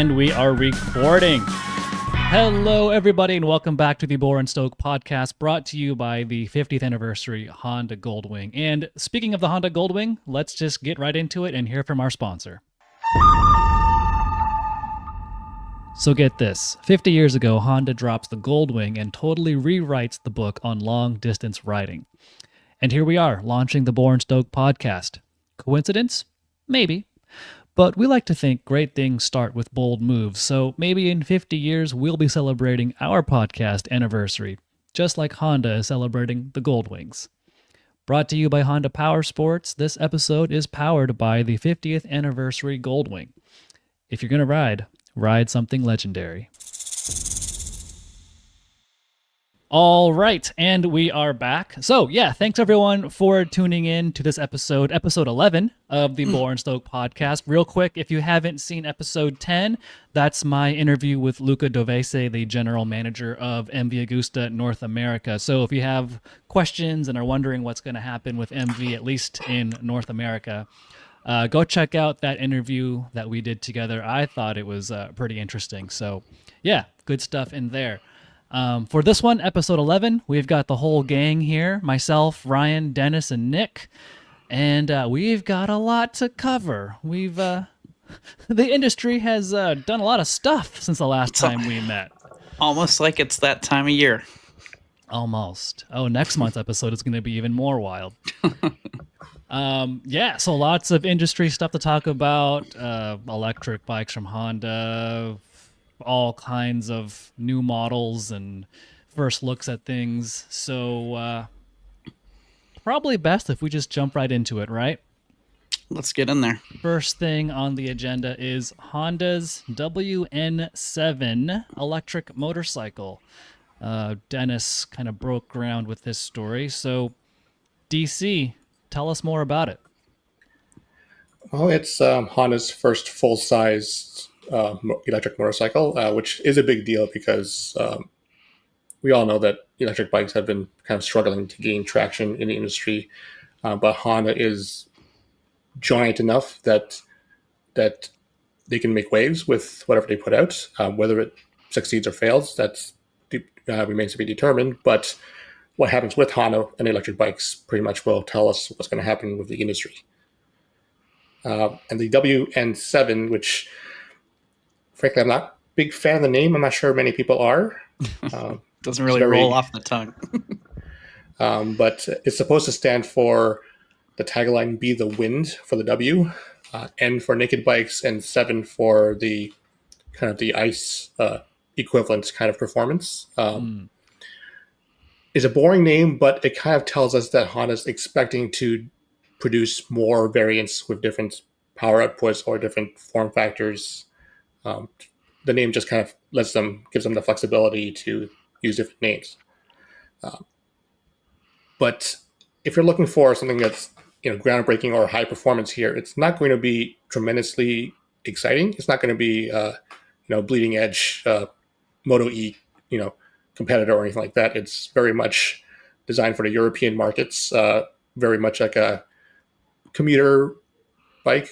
And we are recording. Hello, everybody, and welcome back to the Boar and Stoke podcast, brought to you by the 50th anniversary Honda Goldwing. And speaking of the Honda Goldwing, let's just get right into it and hear from our sponsor. So get this, 50 years ago, Honda drops the Goldwing and totally rewrites the book on long-distance riding. And here we are, launching the Boar and Stoke podcast. Coincidence? Maybe. But we like to think great things start with bold moves, so maybe in 50 years we'll be celebrating our podcast anniversary, just like Honda is celebrating the Goldwings. Brought to you by Honda Power Sports, this episode is powered by the 50th anniversary Goldwing. If you're going to ride something legendary. All right, and we are back. So, yeah, thanks everyone for tuning in to this episode 11 of the Boar and Stoke podcast. Real quick, if you haven't seen episode 10, that's my interview with Luca Dovese, the general manager of MV Agusta North America. So if you have questions and are wondering what's going to happen with MV, at least in North America, go check out that interview that we did together. I thought it was pretty interesting. So, yeah, good stuff in there. For this one, episode 11, we've got the whole gang here, myself, Ryan, Dennis, and Nick, and we've got a lot to cover. The industry has done a lot of stuff since the last time we met. Almost like it's that time of year. Almost. Oh, next month's episode is going to be even more wild. Yeah, so lots of industry stuff to talk about, electric bikes from Honda, all kinds of new models and first looks at things. So probably best if we just jump right into it, right? Let's get in there. First thing on the agenda is Honda's WN7 electric motorcycle. Dennis kind of broke ground with this story. So DC, tell us more about it. Well, it's Honda's first full-size electric motorcycle, which is a big deal because we all know that electric bikes have been kind of struggling to gain traction in the industry, but Honda is giant enough that they can make waves with whatever they put out. Whether it succeeds or fails, that remains to be determined, but what happens with Honda and electric bikes pretty much will tell us what's going to happen with the industry. And the WN7, which frankly, I'm not a big fan of the name. I'm not sure many people are. Doesn't really roll off the tongue. But it's supposed to stand for the tagline, "Be the wind" for the W, N for naked bikes, and 7 for the kind of the ice equivalent kind of performance. It's a boring name, but it kind of tells us that Honda's expecting to produce more variants with different power outputs or different form factors. The name just kind of gives them the flexibility to use different names. But if you're looking for something that's groundbreaking or high performance here, it's not going to be tremendously exciting. It's not going to be bleeding edge MotoE competitor or anything like that. It's very much designed for the European markets. Very much like a commuter bike,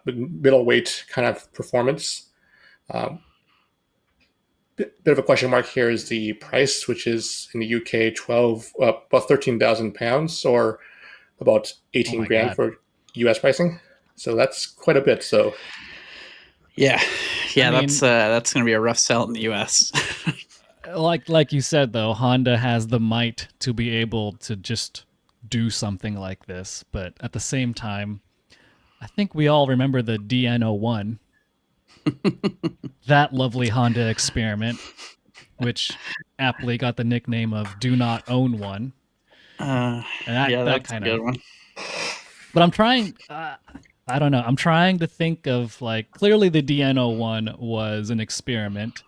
middleweight kind of performance. Bit of a question mark here is the price, which is in the UK about £13,000 or about 18 grand for US pricing. So that's quite a bit. So yeah, I mean, that's going to be a rough sell in the US. like you said though, Honda has the might to be able to just do something like this, but at the same time, I think we all remember the DN01. That lovely Honda experiment, which aptly got the nickname of "Do Not Own One." That's kind of a good one. But I'm trying. I don't know. I'm trying to think of clearly the DN01 was an experiment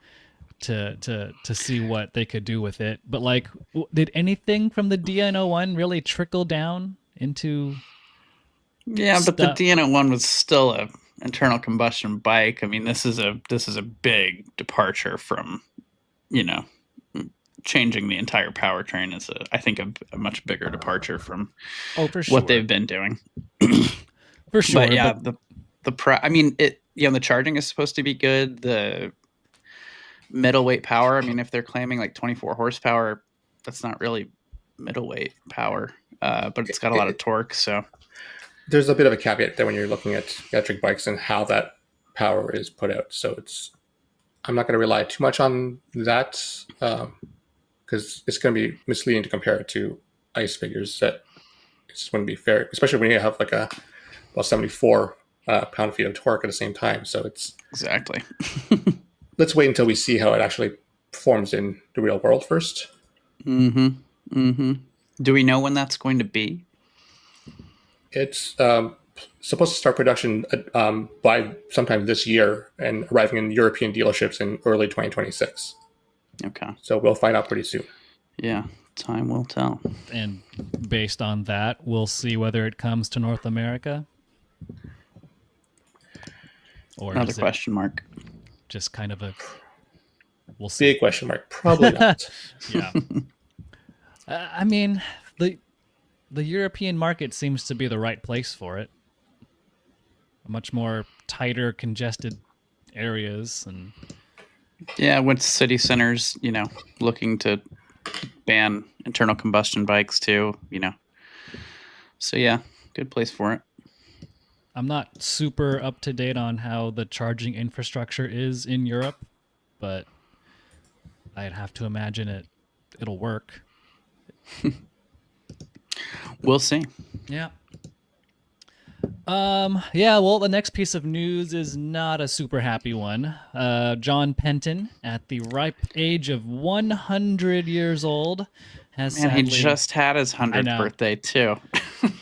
to see what they could do with it. But did anything from the DN01 really trickle down into? Yeah, but the DN01 was still a internal combustion bike. I mean, this is a big departure from, changing the entire powertrain is I think a much bigger departure from what they've been doing. For sure. But yeah, the I mean, the charging is supposed to be good. The middleweight power, I mean, if they're claiming like 24 horsepower, that's not really middleweight power, but it's got a lot of torque. So there's a bit of a caveat there when you're looking at electric bikes and how that power is put out. So I'm not going to rely too much on that because it's going to be misleading to compare it to ICE figures. That it just wouldn't be fair, especially when you have like 74 pound-feet of torque at the same time. So it's exactly. Let's wait until we see how it actually performs in the real world first. Mm-hmm. Mm-hmm. Do we know when that's going to be? It's supposed to start production by sometime this year and arriving in European dealerships in early 2026. Okay. So we'll find out pretty soon. Yeah, time will tell. And based on that, we'll see whether it comes to North America. Or another question mark. Just kind of we'll see. Big question mark. Probably not. Yeah. I mean, the European market seems to be the right place for it. Much more tighter, congested areas, and yeah, with city centers, looking to ban internal combustion bikes too, So yeah, good place for it. I'm not super up to date on how the charging infrastructure is in Europe, but I'd have to imagine it'll work. We'll see. Yeah. Yeah, well, the next piece of news is not a super happy one. John Penton, at the ripe age of 100 years old, has sadly... he just had his 100th birthday, too.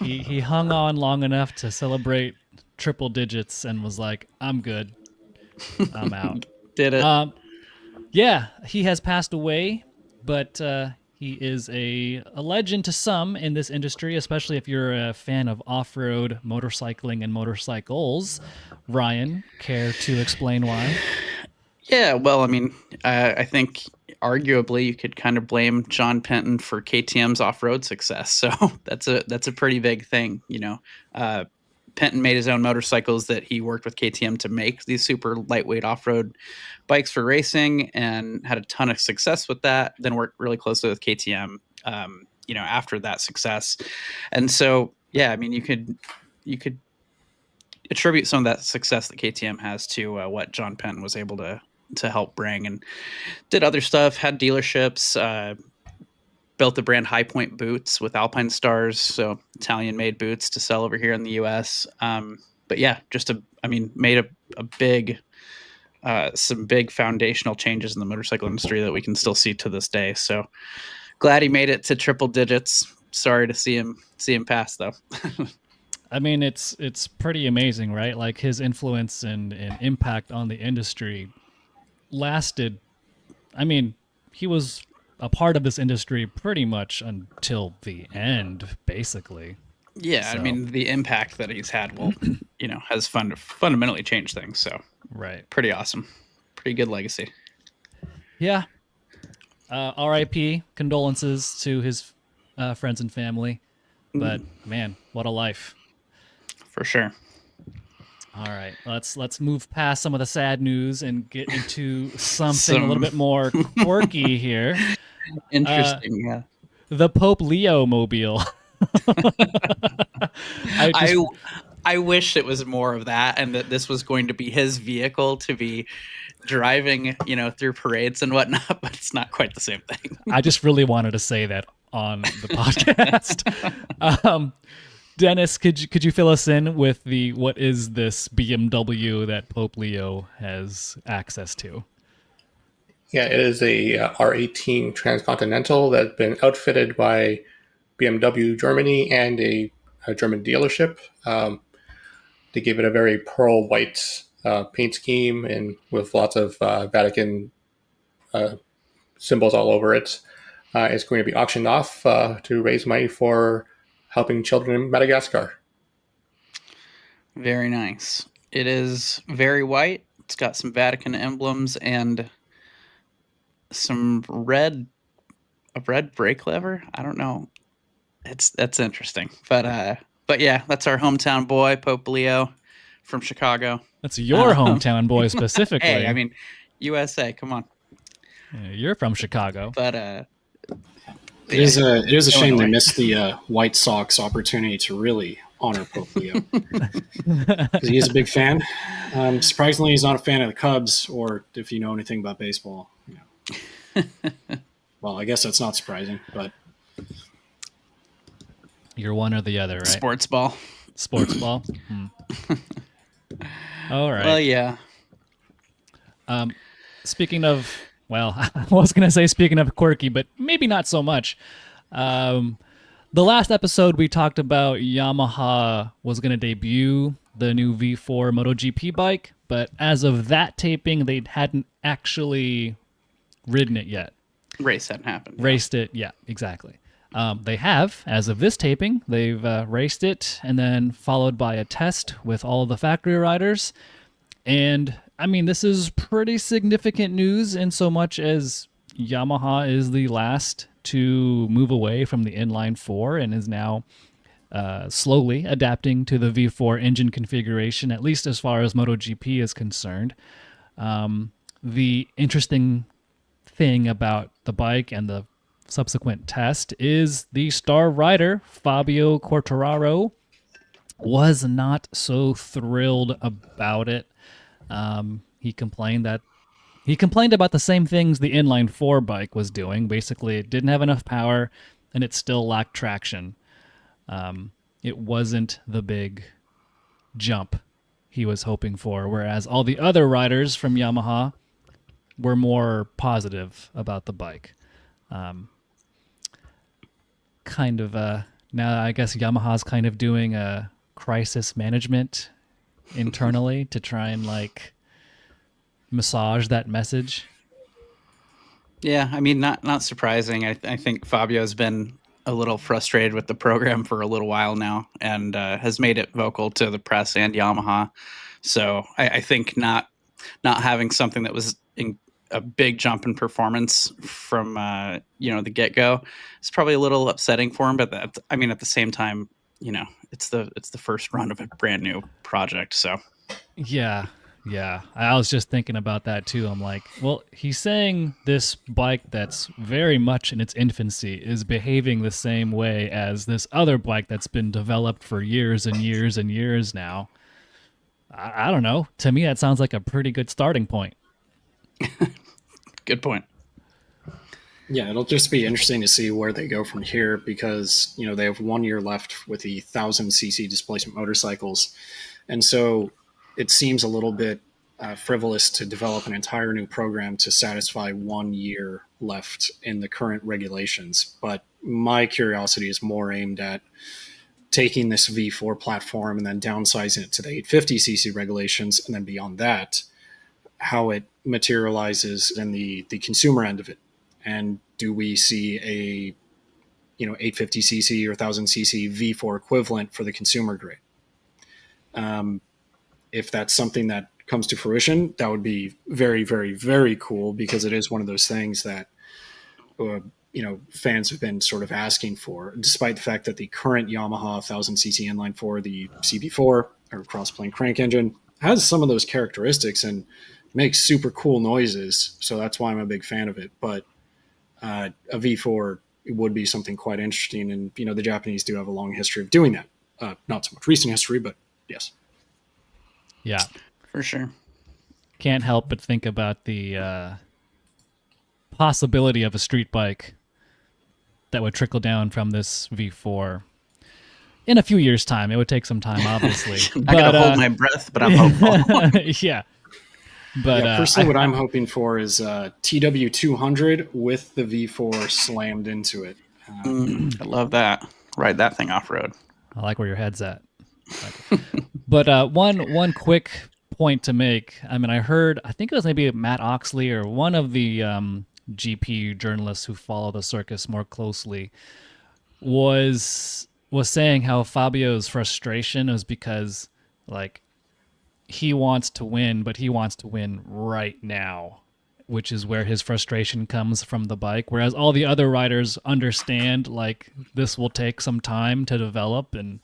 he hung on long enough to celebrate triple digits and was like, I'm good. I'm out. Did it. Yeah, he has passed away, but he is a legend to some in this industry, especially if you're a fan of off-road motorcycling and motorcycles. Ryan, care to explain why? Yeah, well, I mean, I think arguably you could kind of blame John Penton for KTM's off-road success. So that's a pretty big thing, Penton made his own motorcycles that he worked with KTM to make these super lightweight off-road bikes for racing, and had a ton of success with that. Then worked really closely with KTM, after that success. And so, yeah, I mean, you could attribute some of that success that KTM has to what John Penton was able to help bring, and did other stuff, had dealerships, built the brand High Point boots with Alpine Stars, so Italian-made boots to sell over here in the U.S. But yeah, made a big, some big foundational changes in the motorcycle industry that we can still see to this day. So glad he made it to triple digits. Sorry to see him pass, though. I mean, it's pretty amazing, right? Like, his influence and impact on the industry lasted. I mean, he was a part of this industry pretty much until the end, basically. Yeah, so. I mean, the impact that he's had will, has fundamentally changed things. So, right, pretty awesome, pretty good legacy. Yeah. R.I.P. Condolences to his friends and family, but man, what a life! For sure. All right, let's move past some of the sad news and get into something a little bit more quirky here. Interesting, yeah. The Pope Leo mobile. I wish it was more of that, and that this was going to be his vehicle to be driving, through parades and whatnot, but it's not quite the same thing. I just really wanted to say that on the podcast. Dennis, could you fill us in with what is this BMW that Pope Leo has access to? Yeah, it is a R18 Transcontinental that's been outfitted by BMW Germany and a German dealership. They gave it a very pearl white paint scheme and with lots of Vatican symbols all over it. It's going to be auctioned off to raise money for helping children in Madagascar. Very nice. It is very white. It's got some Vatican emblems and some a red brake lever. I don't know. That's interesting. But yeah, that's our hometown boy, Pope Leo, from Chicago. That's your hometown boy specifically. Hey, I mean, USA, come on. Yeah, you're from Chicago. But it is a shame they Illinois. missed the White Sox opportunity to really honor Poplio. Because he is a big fan. Surprisingly, he's not a fan of the Cubs, or if you know anything about baseball. Well, I guess that's not surprising, but You're one or the other, right? Sports ball. Sports ball. All right. Well, yeah. Speaking of, well, I was going to say speaking of quirky, but maybe not so much. The last episode we talked about Yamaha was going to debut the new V4 MotoGP bike, but as of that taping, they hadn't actually ridden it yet. Race hadn't happened. Raced it, yeah, exactly. They have, as of this taping, they've raced it and then followed by a test with all of the factory riders. And, I mean, this is pretty significant news in so much as Yamaha is the last to move away from the inline four and is now slowly adapting to the V4 engine configuration, at least as far as MotoGP is concerned. The interesting thing about the bike and the subsequent test is the star rider, Fabio Quartararo, was not so thrilled about it. He complained about the same things the inline four bike was doing. Basically, it didn't have enough power and it still lacked traction. It wasn't the big jump he was hoping for, whereas all the other riders from Yamaha were more positive about the bike. Now I guess Yamaha's kind of doing a crisis management internally to try and massage that message. Yeah, I mean, not surprising. I think Fabio's been a little frustrated with the program for a little while now, and has made it vocal to the press and Yamaha. So I think not having something that was a big jump in performance from the get go is probably a little upsetting for him. But at the same time, it's the first run of a brand new project. So Yeah. I was just thinking about that too. I'm like, well, he's saying this bike that's very much in its infancy is behaving the same way as this other bike that's been developed for years and years and years now. I don't know. To me, that sounds like a pretty good starting point. Good point. yeah, it'll just be interesting to see where they go from here because, they have 1 year left with the 1,000cc displacement motorcycles. And so it seems a little bit frivolous to develop an entire new program to satisfy 1 year left in the current regulations. But my curiosity is more aimed at taking this V4 platform and then downsizing it to the 850cc regulations. And then beyond that, how it materializes in the consumer end of it. And do we see a 850cc or 1000cc V4 equivalent for the consumer grade? If that's something that comes to fruition, that would be very, very, very cool because it is one of those things that fans have been sort of asking for, despite the fact that the current Yamaha 1000cc inline four, the CB4 or cross-plane crank engine, has some of those characteristics and makes super cool noises. So that's why I'm a big fan of it. But a V4 would be something quite interesting. And, the Japanese do have a long history of doing that. Not so much recent history, but yes. Yeah. For sure. Can't help but think about the possibility of a street bike that would trickle down from this V4 in a few years' time. It would take some time, obviously. I'm not going to hold my breath, but I'm hopeful. Yeah. But personally, what I'm hoping for is TW200 with the V4 slammed into it. I love that. Ride that thing off road. I like where your head's at. But one quick point to make. I mean, I think it was maybe Matt Oxley or one of the GP journalists who follow the circus more closely was saying how Fabio's frustration was because he wants to win, but he wants to win right now, which is where his frustration comes from the bike. Whereas all the other riders understand this will take some time to develop and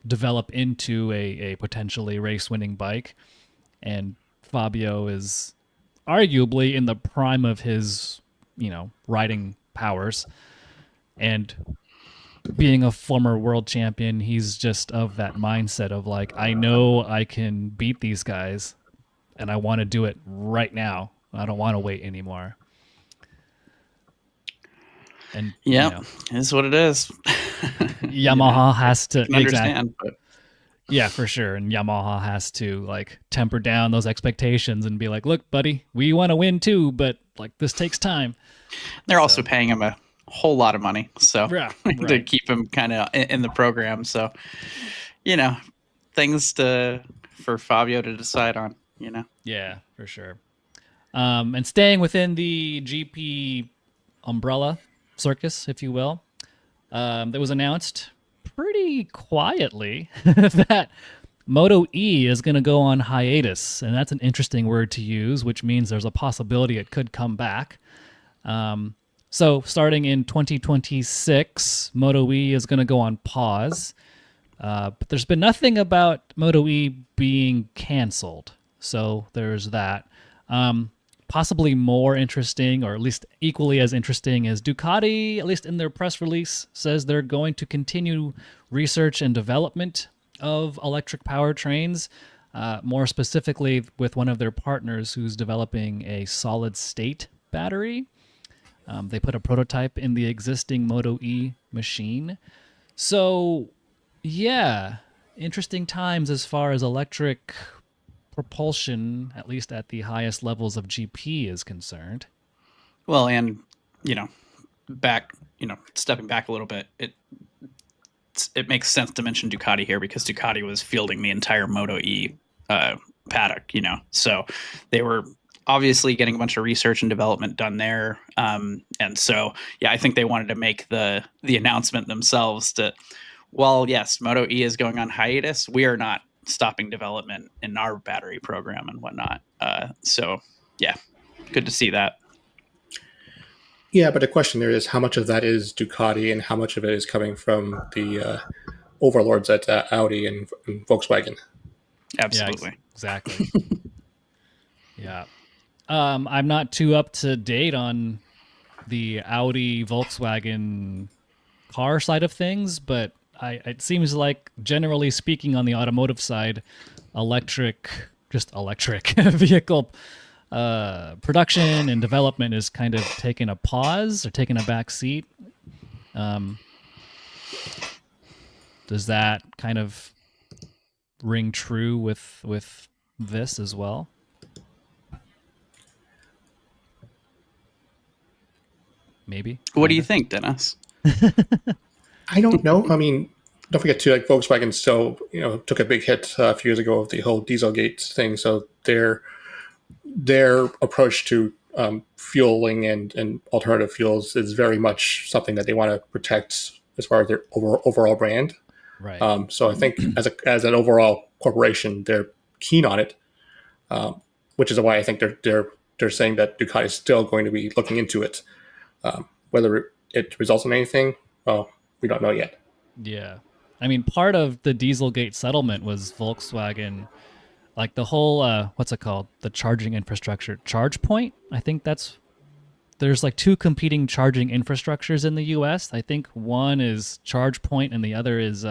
develop into a potentially race-winning bike. And Fabio is arguably in the prime of his, riding powers. And being a former world champion, he's just of that mindset of like, I know I can beat these guys and I want to do it right now. I don't want to wait anymore. And yeah, it's what it is. Yamaha has to understand, but yeah, for sure. And Yamaha has to like temper down those expectations and be like, look, buddy, we want to win too, but like this takes time. They're also paying him a whole lot of money, so right. to keep him kind of in the program. So, things for Fabio to decide on. Yeah, for sure. And staying within the GP umbrella circus, if you will, that was announced pretty quietly that MotoE is going to go on hiatus, and that's an interesting word to use, which means there's a possibility it could come back. So starting in 2026, MotoE is going to go on pause, but there's been nothing about MotoE being canceled, so there's that. Possibly more interesting, or at least equally as interesting, is Ducati, at least in their press release, says they're going to continue research and development of electric powertrains, more specifically with one of their partners who's developing a solid-state battery. They put a prototype in the existing MotoE machine. So, yeah, interesting times as far as electric propulsion, at least at the highest levels of GP, is concerned. Well, and stepping back a little bit, it makes sense to mention Ducati here because Ducati was fielding the entire MotoE paddock. So they were obviously getting a bunch of research and development done there, and so I think they wanted to make the announcement themselves that while yes, MotoE is going on hiatus, we are not stopping development in our battery program and whatnot. So yeah, good to see that. Yeah, but the question there is how much of that is Ducati and how much of it is coming from the overlords at Audi and Volkswagen. Absolutely. Yeah, exactly. Yeah. I'm not too up to date on the Audi Volkswagen car side of things, but it seems like, generally speaking, on the automotive side, electric vehicle production and development is kind of taking a pause or taking a back seat. Does that kind of ring true with this as well? Maybe. What do you think, Dennis? I don't know. I mean, don't forget too, like Volkswagen still, took a big hit a few years ago with the whole Dieselgate thing. So their approach to fueling and alternative fuels is very much something that they want to protect as far as their overall brand. Right. So I think as an overall corporation, they're keen on it, which is why I think they're saying that Ducati is still going to be looking into it. Whether it results in anything, well, we don't know yet. Yeah. I mean, part of the Dieselgate settlement was Volkswagen, like the whole, what's it called? The charging infrastructure. ChargePoint? I think there's like two competing charging infrastructures in the US. I think one is ChargePoint and the other is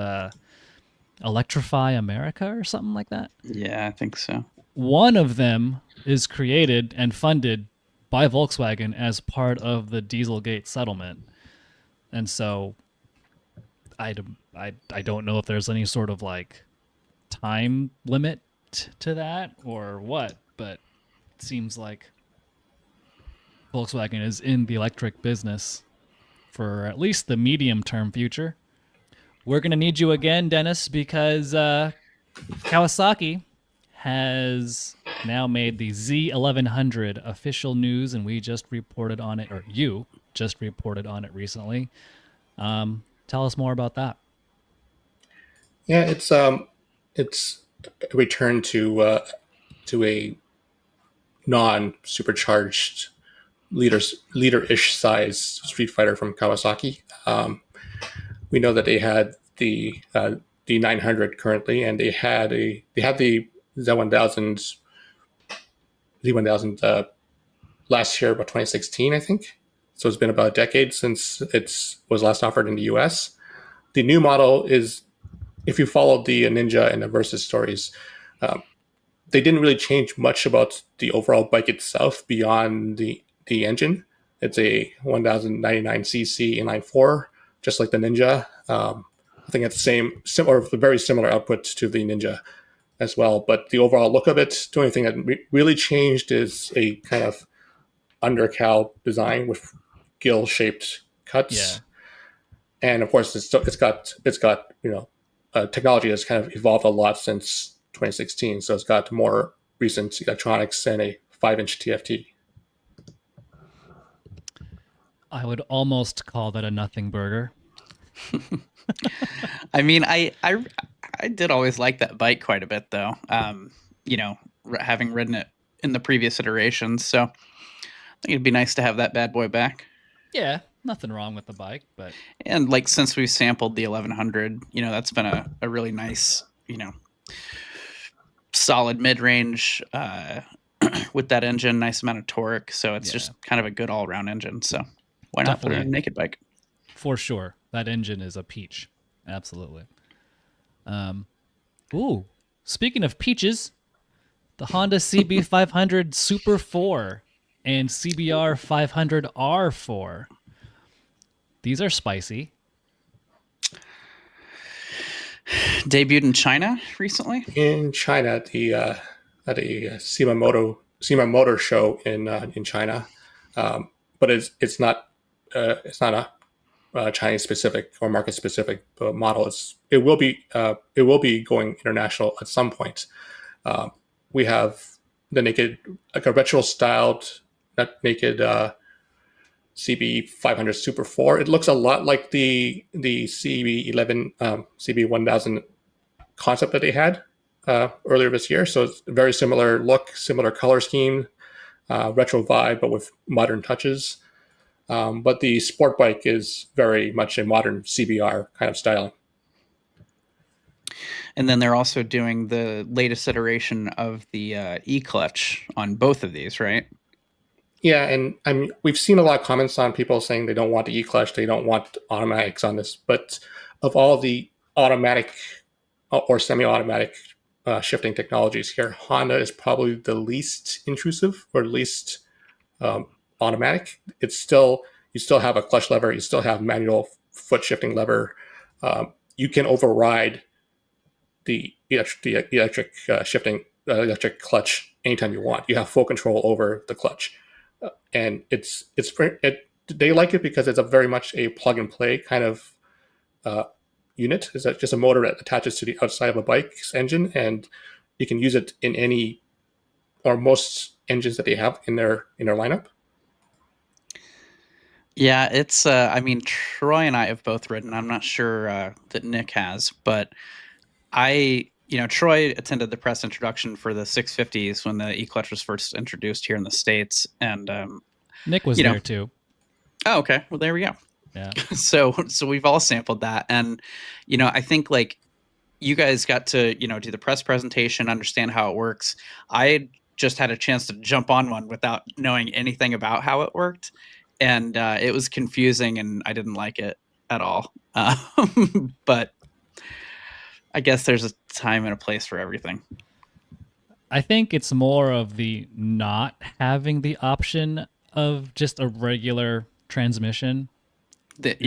Electrify America or something like that. Yeah, I think so. One of them is created and funded by Volkswagen as part of the Dieselgate settlement. And so I don't know if there's any sort of like time limit to that or what, but it seems like Volkswagen is in the electric business for at least the medium-term future. We're going to need you again, Dennis, because Kawasaki has now made the Z1100 official news, and we just reported on it, or you just reported on it recently. Tell us more about that. Yeah, it's a return to a non-supercharged liter-ish size Street Fighter from Kawasaki. We know that they had the the 900 currently, and they had the Z1000 last year, about 2016, I think. So it's been about a decade since it was last offered in the US. The new model is, if you followed the Ninja and the Versus stories, they didn't really change much about the overall bike itself beyond the engine. It's a 1099cc inline four, just like the Ninja. I think it's or very similar output to the Ninja as well. But the overall look of it, the only thing that really changed is a kind of undercowl design with gill-shaped cuts. Yeah. And of course, it's got technology has kind of evolved a lot since 2016. So it's got more recent electronics and a 5-inch TFT. I would almost call that a nothing burger. I mean, I did always like that bike quite a bit, though. Having ridden it in the previous iterations, so I think it'd be nice to have that bad boy back. Yeah, nothing wrong with the bike, but and since we've sampled the 1100, that's been a really nice, solid mid-range with that engine, nice amount of torque. So it's just kind of a good all-around engine. So why not put it in a naked bike? For sure. That engine is a peach. Absolutely. Speaking of peaches, the Honda CB500 Super 4 and CBR 500 R4. These are spicy. Debuted in China recently. In China, at a EICMA Motor show in China, but it's not a Chinese specific or market specific model. It will be going international at some point. We have the naked, like a retro styled naked CB500 Super 4. It looks a lot like the CB1000 concept that they had earlier this year. So it's a very similar look, similar color scheme, retro vibe, but with modern touches. But the sport bike is very much a modern CBR kind of styling. And then they're also doing the latest iteration of the e-clutch on both of these, right? Yeah, and we've seen a lot of comments on people saying they don't want the e-clutch, they don't want automatics on this. But of all the automatic or semi-automatic shifting technologies here, Honda is probably the least intrusive or least automatic. You still have a clutch lever, you still have manual foot shifting lever. You can override the electric shifting electric clutch anytime you want. You have full control over the clutch, and they like it because it's a very much a plug and play kind of unit. Is that just a motor that attaches to the outside of a bike's engine, and you can use it in any or most engines that they have in their lineup. Yeah, it's. I mean, Troy and I have both ridden. I'm not sure that Nick has, but Troy attended the press introduction for the 650s when the e-clutch was first introduced here in the States, and Nick was there too. Oh, okay. Well, there we go. Yeah. So we've all sampled that, and I think you guys got to do the press presentation, understand how it works. I just had a chance to jump on one without knowing anything about how it worked, and it was confusing, and I didn't like it at all. But I guess there's a time and a place for everything. I think it's more of the not having the option of just a regular transmission. That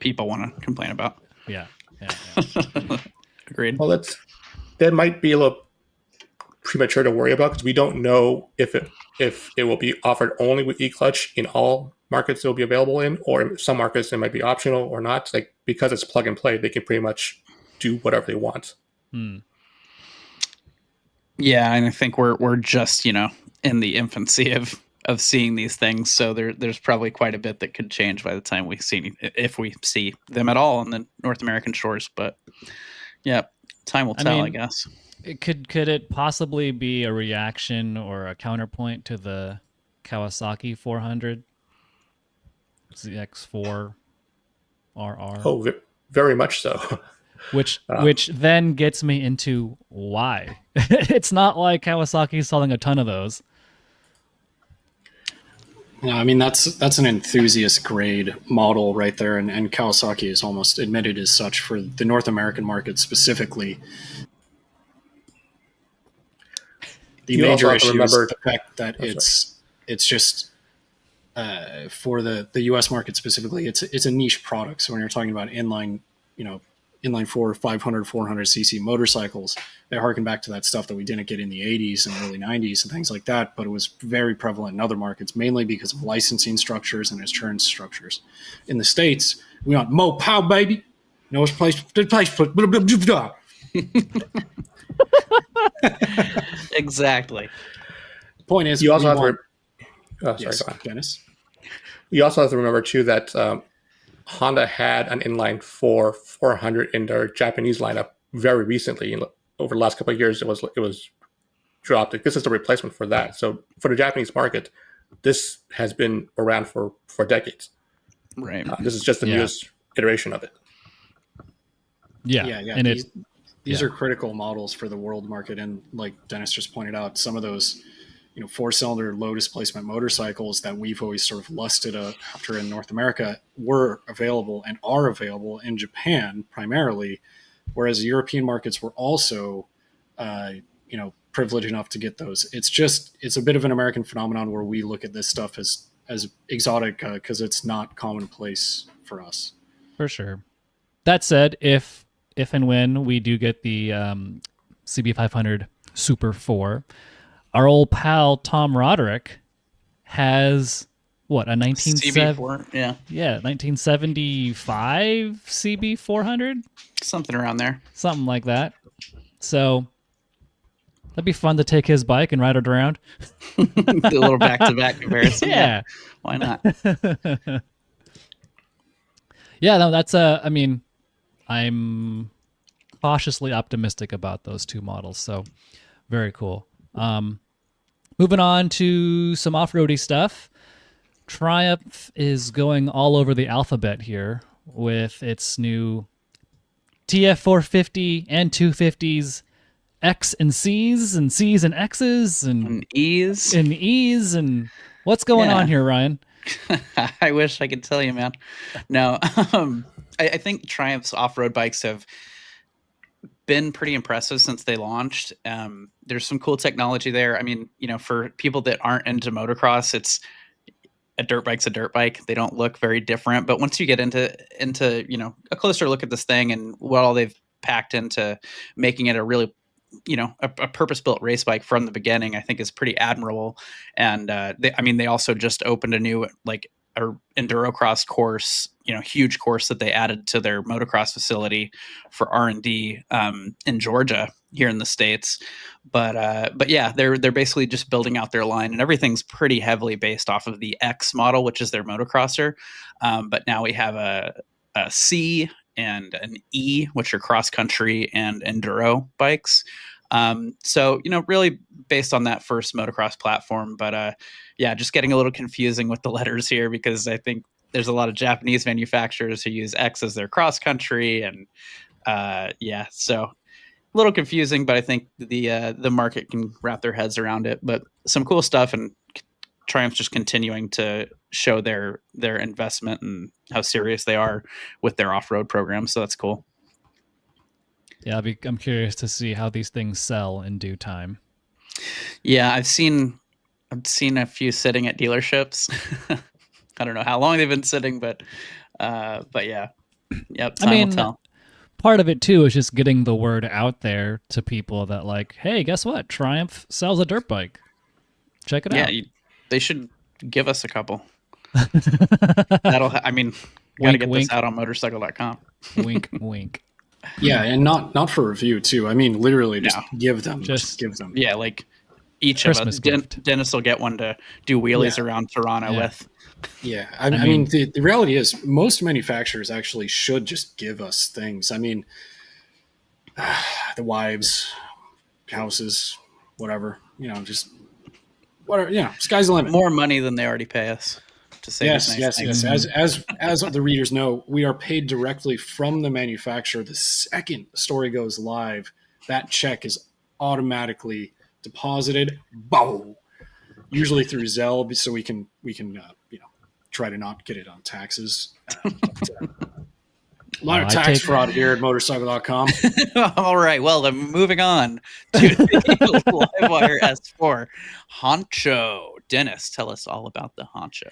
people want to complain about. Yeah. Agreed. Well, that might be a little premature to worry about because we don't know if it will be offered only with e-clutch in all markets it will be available in, or in some markets it might be optional or not. Because it's plug and play, they can pretty much do whatever they want. Yeah, and I think we're just in the infancy of seeing these things, so there's probably quite a bit that could change by the time if we see them at all on the North American shores. But yeah, time will tell, I guess. Could it possibly be a reaction or a counterpoint to the Kawasaki 400 ZX4RR? Oh, very much so. which then gets me into why. It's not like Kawasaki's selling a ton of those. No, I mean that's an enthusiast grade model right there, and Kawasaki is almost admitted as such for the North American market specifically. The major issue is the fact that it's just for the U.S. market specifically, it's a niche product. So when you're talking about inline 4, 500, 400cc motorcycles, they harken back to that stuff that we didn't get in the 80s and early 90s and things like that, but it was very prevalent in other markets, mainly because of licensing structures and insurance structures. In the States, we want more pow, baby. No place. Exactly. Point is, you also have Dennis. You also have to remember too that Honda had an inline 400 in their Japanese lineup very recently. Over the last couple of years, it was dropped. This is the replacement for that. So for the Japanese market, this has been around for decades. Right. This is just the newest iteration of it. Yeah. And these are critical models for the world market, and like Dennis just pointed out, some of those 4-cylinder low displacement motorcycles that we've always sort of lusted after in North America were available and are available in Japan primarily, whereas European markets were also privileged enough to get those. It's a bit of an American phenomenon where we look at this stuff as exotic because it's not commonplace for us. For sure. That said, if and when we do get the CB500 Super 4, our old pal Tom Roderick has what, a 1975 CB400, something around there, something like that. So that'd be fun to take his bike and ride it around. Do a little back-to-back comparison. Yeah, why not? Yeah, no, that's I mean, I'm cautiously optimistic about those two models. So very cool. Moving on to some off-roady stuff. Triumph is going all over the alphabet here with its new TF450 and 250s, X and C's and C's and X's and E's and what's going on here, Ryan? I wish I could tell you, man. No, I think Triumph's off-road bikes have been pretty impressive since they launched. There's some cool technology there. I mean, for people that aren't into motocross, it's a dirt bike's a dirt bike. They don't look very different. But once you get into a closer look at this thing and what all they've packed into making it a really a purpose-built race bike from the beginning, I think is pretty admirable. And they also just opened a new enduro cross course, huge course that they added to their motocross facility for R&D in Georgia here in the States. But yeah, they're basically just building out their line, and everything's pretty heavily based off of the X model, which is their motocrosser. But now we have a C and an E, which are cross country and enduro bikes. So, really based on that first motocross platform, but yeah, just getting a little confusing with the letters here, because I think there's a lot of Japanese manufacturers who use X as their cross country, and yeah, so a little confusing, but I think the market can wrap their heads around it. But some cool stuff, and Triumph's just continuing to show their investment and how serious they are with their off-road program. So that's cool. Yeah, I'm curious to see how these things sell in due time. Yeah, I've seen a few sitting at dealerships. I don't know how long they've been sitting, but yeah. Yep, time will tell. Part of it too is just getting the word out there to people that hey, guess what? Triumph sells a dirt bike. Check it out. Yeah, they should give us a couple. Gotta get this out on Motorcycle.com. Wink, wink. Yeah, and not for review too. I mean, literally just give them. Just give them. Yeah, each Christmas of us. Dennis will get one to do wheelies around Toronto with. Yeah, I mean the reality is most manufacturers actually should just give us things. I mean, the wives, houses, whatever. Just whatever. Sky's the limit. More money than they already pay us to say these nice things. As the readers know, we are paid directly from the manufacturer. The second the story goes live, that check is automatically deposited. Boom. Usually through Zelle, so we can try to not get it on taxes. A lot of tax fraud here at Motorcycle.com. All right. Well, then moving on to the Livewire S4 Honcho. Dennis, tell us all about the Honcho.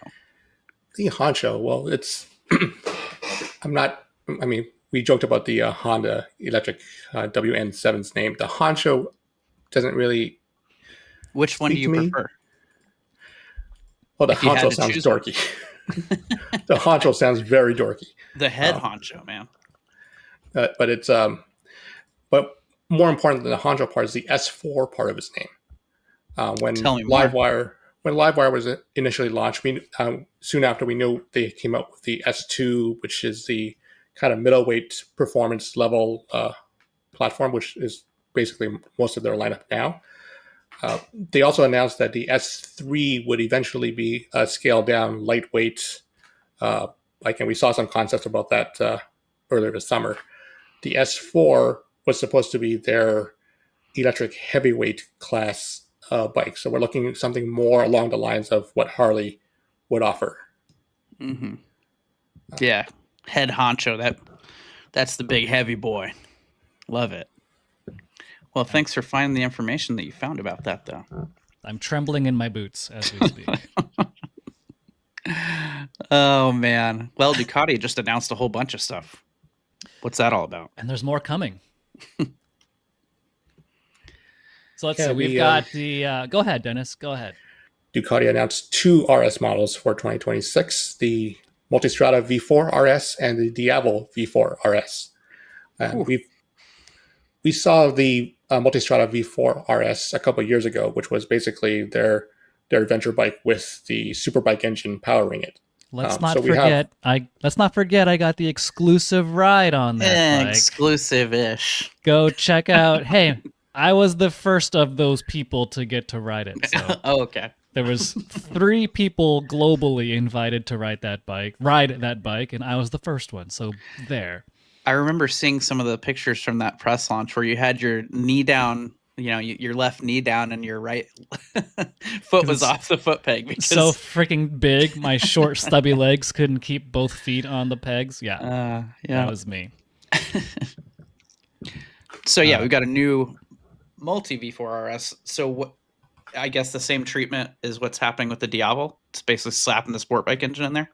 The Honcho. Well, it's. We joked about the Honda electric WN7's name. The Honcho doesn't really. Which one do you prefer? Well, the Honcho sounds dorky. The Honcho sounds very dorky. The head honcho, man. But it's but more important than the honcho part is the S4 part of its name. When Livewire was initially launched, soon after we knew they came out with the S2, which is the kind of middleweight performance level platform, which is basically most of their lineup now. They also announced that the S3 would eventually be scaled down, lightweight. And we saw some concepts about that earlier this summer. The S4 was supposed to be their electric heavyweight class bike. So we're looking at something more along the lines of what Harley would offer. Mm-hmm. Yeah, head honcho. That's the big heavy boy. Love it. Well, thanks for finding the information that you found about that, though. I'm trembling in my boots as we speak. Oh, man. Well, Ducati just announced a whole bunch of stuff. What's that all about? And there's more coming. So let's see. We've got the... go ahead, Dennis. Go ahead. Ducati announced 2 RS models for 2026, the Multistrada V4 RS and the Diavel V4 RS. We saw the Multistrada V4 RS a couple of years ago, which was basically their adventure bike with the Superbike engine powering it. Let's not forget I got the exclusive ride on that bike. Exclusive-ish. Go check out. Hey, I was the first of those people to get to ride it. So oh, okay. There was 3 people globally invited to ride that bike, and I was the first one. So there. I remember seeing some of the pictures from that press launch where you had your knee down, your left knee down and your right foot was off the foot peg. Because... So freaking big. My short, stubby legs couldn't keep both feet on the pegs. Yeah. That was me. So, we've got a new multi V4 RS. So, I guess the same treatment is what's happening with the Diavel. It's basically slapping the sport bike engine in there.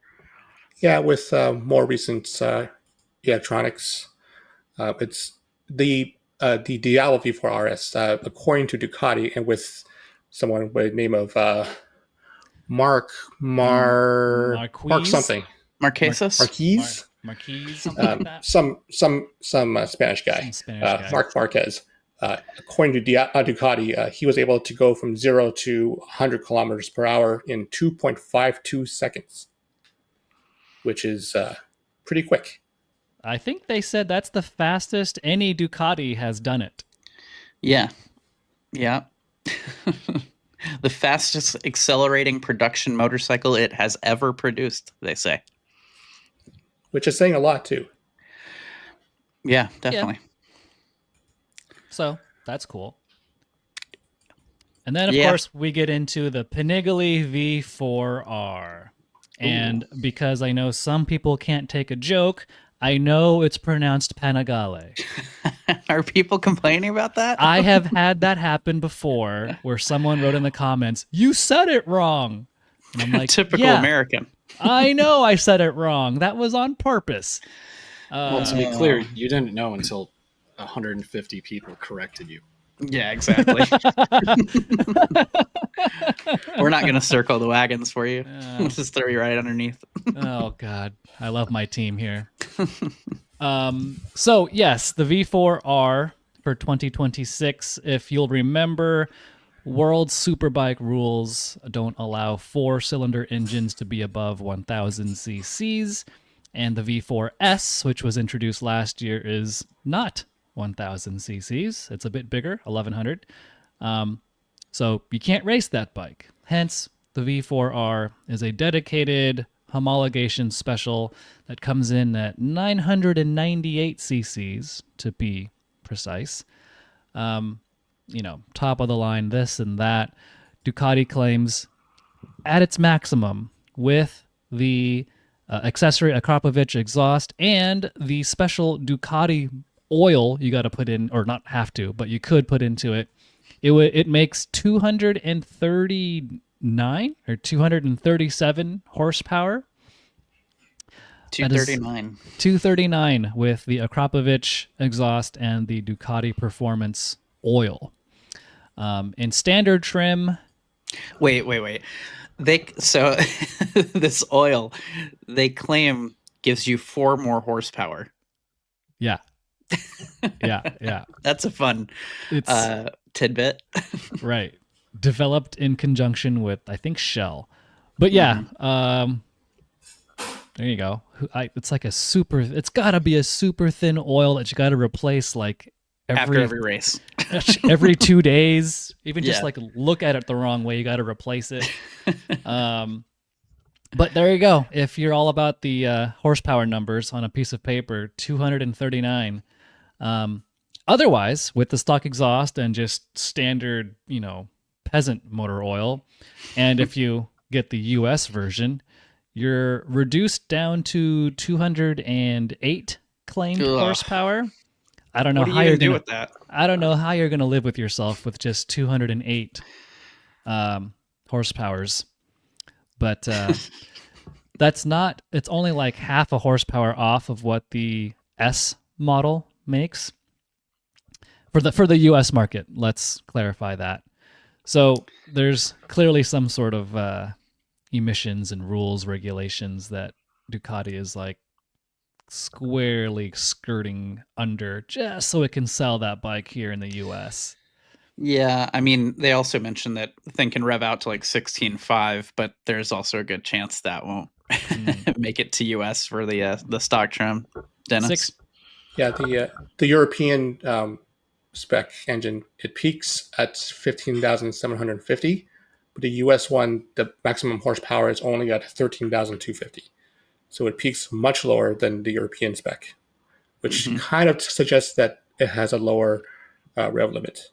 Yeah, with more recent electronics. It's the Diavel V4 RS, according to Ducati, and with someone by the name of Mark something. Marquez? Marquez, something like that. Some Spanish guy. Mark Marquez. According to Ducati, he was able to go from 0 to 100 kilometers per hour in 2.52 seconds, which is pretty quick. I think they said that's the fastest any Ducati has done it. Yeah. The fastest accelerating production motorcycle it has ever produced, they say. Which is saying a lot, too. Yeah, definitely. Yeah. So, that's cool. And then, of course, we get into the Panigale V4R. And because I know some people can't take a joke, I know it's pronounced Panigale. Are people complaining about that? I have had that happen before where someone wrote in the comments, "You said it wrong." And I'm like, typical American. I know I said it wrong. That was on purpose. Well, to be clear, you didn't know until 150 people corrected you. Yeah, exactly. We're not going to circle the wagons for you. Just throw you right underneath. Oh, God. I love my team here. So, yes, the V4R for 2026. If you'll remember, World Superbike rules don't allow 4-cylinder engines to be above 1,000 cc's. And the V4S, which was introduced last year, is not 1,000 cc's. It's a bit bigger, 1,100. So you can't race that bike. Hence, the V4R is a dedicated homologation special that comes in at 998 cc's to be precise. Top of the line, this and that. Ducati claims at its maximum with the accessory Akrapovic exhaust and the special Ducati oil you got to put in, or not have to, but you could put into it. It makes 239 or 237 horsepower. 239. 239 with the Akrapovic exhaust and the Ducati Performance oil. In standard trim. Wait. So this oil, they claim gives you 4 more horsepower. Yeah. Yeah. That's a fun tidbit. Right. Developed in conjunction with, I think, Shell. But yeah, there you go. It's like it's got to be a super thin oil that you got to replace like after every race. Every 2 days. Even just like look at it the wrong way, you got to replace it. But there you go. If you're all about the horsepower numbers on a piece of paper, 239. Otherwise, with the stock exhaust and just standard, peasant motor oil, and if you get the US version, you're reduced down to 208 claimed horsepower. I don't know how you're do with that. I don't know how you're going to live with yourself with just 208 horsepowers. But it's only like half a horsepower off of what the S model makes for the US market. Let's clarify that. So there's clearly some sort of emissions and rules, regulations that Ducati is like squarely skirting under just so it can sell that bike here in the US. Yeah, I mean, they also mentioned that the thing can rev out to like 16.5, but there's also a good chance that won't make it to US for the stock trim. Dennis? Yeah, the European spec engine, it peaks at 15,750, but the US one, the maximum horsepower is only at 13,250. So it peaks much lower than the European spec, which kind of suggests that it has a lower rev limit.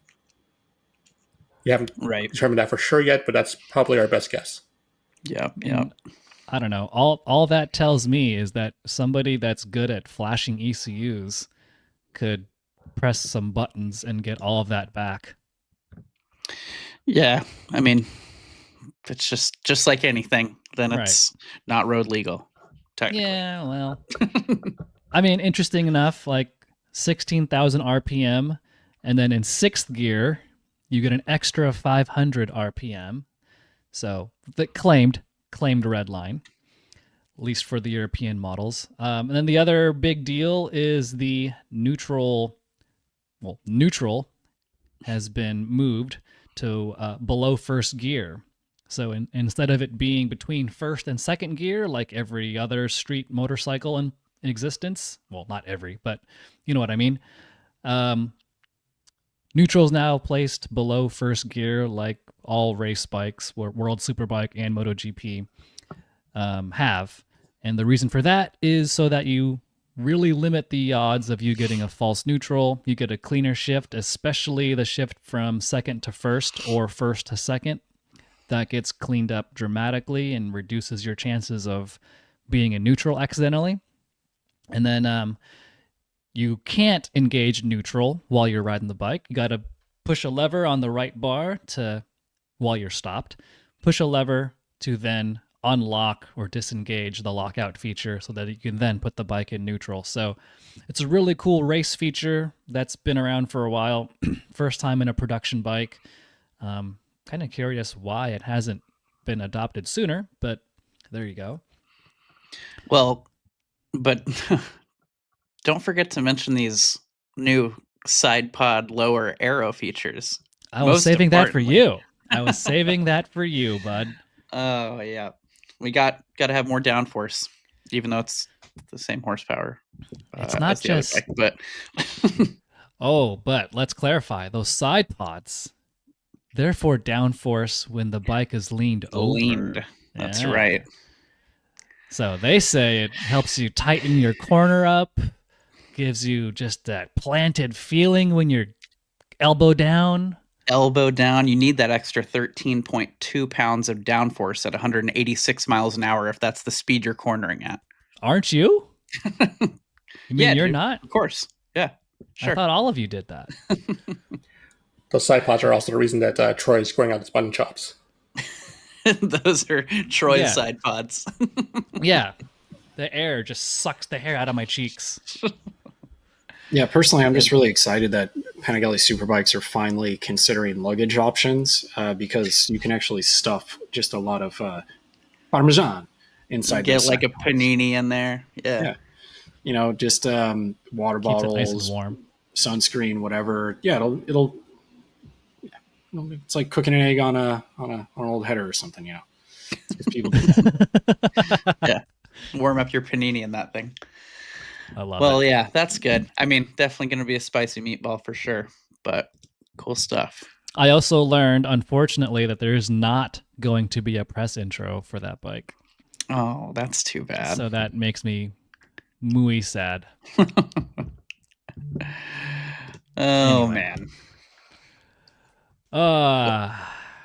We haven't determined that for sure yet, but that's probably our best guess. Yeah. I don't know. All that tells me is that somebody that's good at flashing ECUs could press some buttons and get all of that back. Yeah, I mean, if it's just like anything, then it's not road legal. Yeah, well, I mean, interesting enough, like 16,000 RPM, and then in 6th gear, you get an extra 500 RPM. So the claimed red line, at least for the European models. And then the other big deal is the neutral has been moved to below 1st gear. So instead of it being between 1st and 2nd gear, like every other street motorcycle in existence, well, not every, but you know what I mean. Neutral's now placed below 1st gear, like all race bikes, World Superbike and MotoGP have. And the reason for that is so that you really limit the odds of you getting a false neutral. You get a cleaner shift, especially the shift from 2nd to 1st or 1st to 2nd. That gets cleaned up dramatically and reduces your chances of being a neutral accidentally. And then you can't engage neutral while you're riding the bike. You got to push a lever on the right bar while you're stopped. Push a lever to then unlock or disengage the lockout feature so that you can then put the bike in neutral. So it's a really cool race feature that's been around for a while. First time in a production bike. Kind of curious why it hasn't been adopted sooner, but there you go. Well, but don't forget to mention these new side pod lower aero features. I was saving that for you. I was saving that for you, bud. Oh, yeah. We got to have more downforce, even though it's the same horsepower. It's not just... Bike, but... but let's clarify. Those side pods... Therefore, downforce when the bike is leaned over. That's right. So they say it helps you tighten your corner up, gives you just that planted feeling when you're elbow down. Elbow down. You need that extra 13.2 pounds of downforce at 186 miles an hour if that's the speed you're cornering at. Aren't you? You mean Yeah, you're dude, not? Of course. Yeah, sure. I thought all of you did that. Those side pods are also the reason that Troy is growing out his mutton chops. Those are Troy's Yeah. side pods. Yeah. The air just sucks the hair out of my cheeks. Yeah, personally, I'm just really excited that Panigale Superbikes are finally considering luggage options because you can actually stuff just a lot of Parmesan inside. Get those like a side pods. panini in there. Yeah. You know, just water Keeps it bottles, nice and warm. sunscreen, whatever. Yeah, it'll it's like cooking an egg on an old header or something, you know. 'Cause people do that. Yeah. Warm up your panini in that thing. I love Well, it. yeah, that's good. I mean, definitely going to be a spicy meatball for sure, but cool stuff. I also learned, unfortunately, that there's not going to be a press intro for that bike. Oh, that's too bad. So that makes me muy sad. Oh, Anyway. man.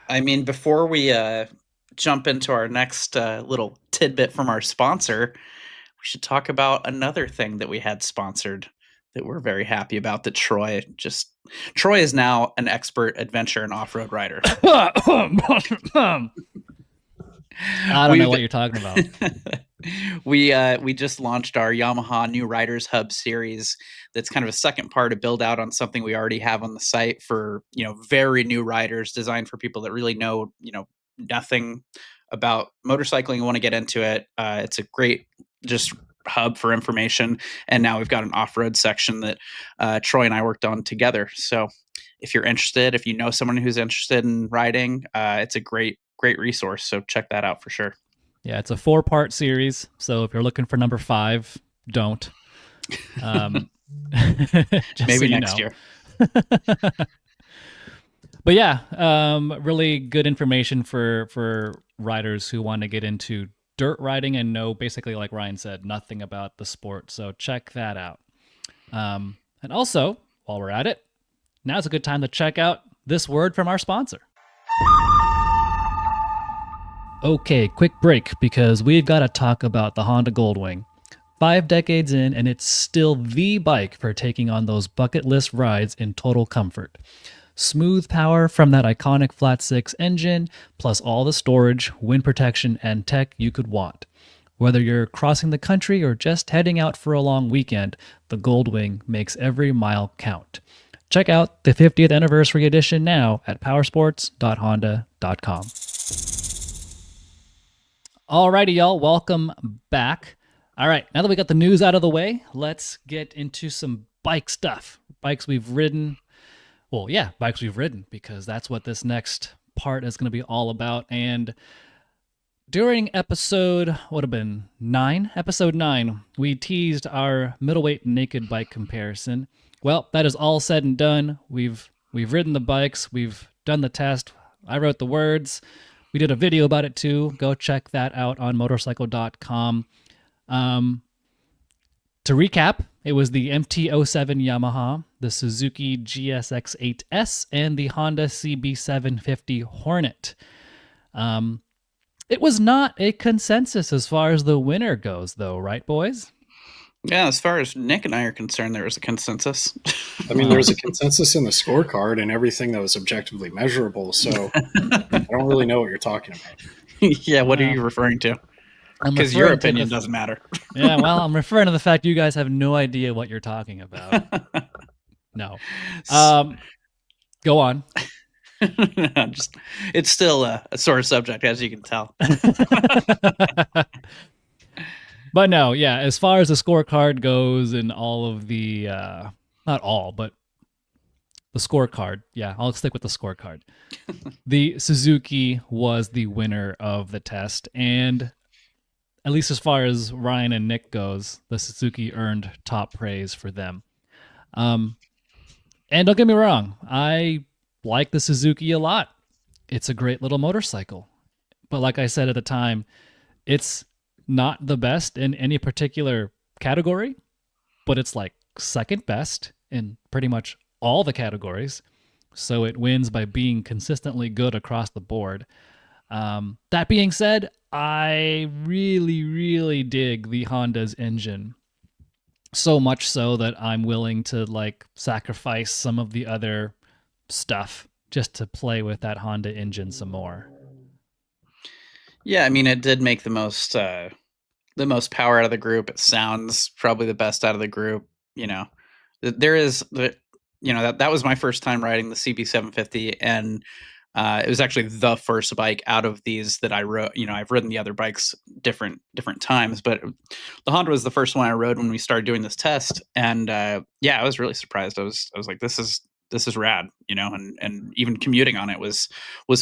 I mean, before we jump into our next little tidbit from our sponsor, we should talk about another thing that we had sponsored that we're very happy about. That Troy is now an expert adventure and off-road rider. I don't know what you're talking about. We just launched our Yamaha New Riders Hub series. That's kind of a second part to build out on something we already have on the site for, very new riders, designed for people that really know, nothing about motorcycling and want to get into it. It's a great just hub for information. And now we've got an off-road section that Troy and I worked on together. So if you're interested, if you know someone who's interested in riding, it's a great resource. So check that out for sure. Yeah, it's a 4-part series. So if you're looking for number 5, don't. Just Maybe so next year. But yeah, really good information for riders who want to get into dirt riding and know, basically, like Ryan said, nothing about the sport. So check that out. And also, while we're at it, now's a good time to check out this word from our sponsor. Okay, quick break because we've got to talk about the Honda Goldwing. 5 decades in, and it's still the bike for taking on those bucket list rides in total comfort. Smooth power from that iconic flat 6 engine, plus all the storage, wind protection, and tech you could want. Whether you're crossing the country or just heading out for a long weekend, the Goldwing makes every mile count. Check out the 50th anniversary edition now at powersports.honda.com. Alrighty, y'all, welcome back. All right, now that we got the news out of the way, let's get into some bike stuff. Bikes we've ridden. Well, yeah, bikes we've ridden, because that's what this next part is going to be all about. And during episode 9, we teased our middleweight naked bike comparison. Well, that is all said and done. We've ridden the bikes. We've done the test. I wrote the words. We did a video about it too. Go check that out on Motorcycle.com. To recap, it was the MT-07 Yamaha, the Suzuki GSX-8S, and the Honda CB750 Hornet. It was not a consensus as far as the winner goes, though, right, boys? Yeah, as far as Nick and I are concerned, there was a consensus. I mean, there was a consensus in the scorecard and everything that was objectively measurable, so I don't really know what you're talking about. Yeah, what are you referring to? Because your opinion doesn't matter. Yeah, well, I'm referring to the fact you guys have no idea what you're talking about. No. Go on. It's still a sore subject, as you can tell. But no, yeah, as far as the scorecard goes and all of the, not all, but the scorecard. Yeah, I'll stick with the scorecard. The Suzuki was the winner of the test, and at least as far as Ryan and Nick goes, the Suzuki earned top praise for them. And don't get me wrong, I like the Suzuki a lot. It's a great little motorcycle. But like I said at the time, it's not the best in any particular category, but it's like second best in pretty much all the categories. So it wins by being consistently good across the board. That being said, I really, really dig the Honda's engine. So much so that I'm willing to like sacrifice some of the other stuff just to play with that Honda engine some more. Yeah, I mean, it did make the most power out of the group. It sounds probably the best out of the group. You know, there is the, you know, that was my first time riding the CB750, and it was actually the first bike out of these that I rode. You know, I've ridden the other bikes different times, but the Honda was the first one I rode when we started doing this test. And yeah, I was really surprised. I was like, this is rad, you know, and even commuting on it was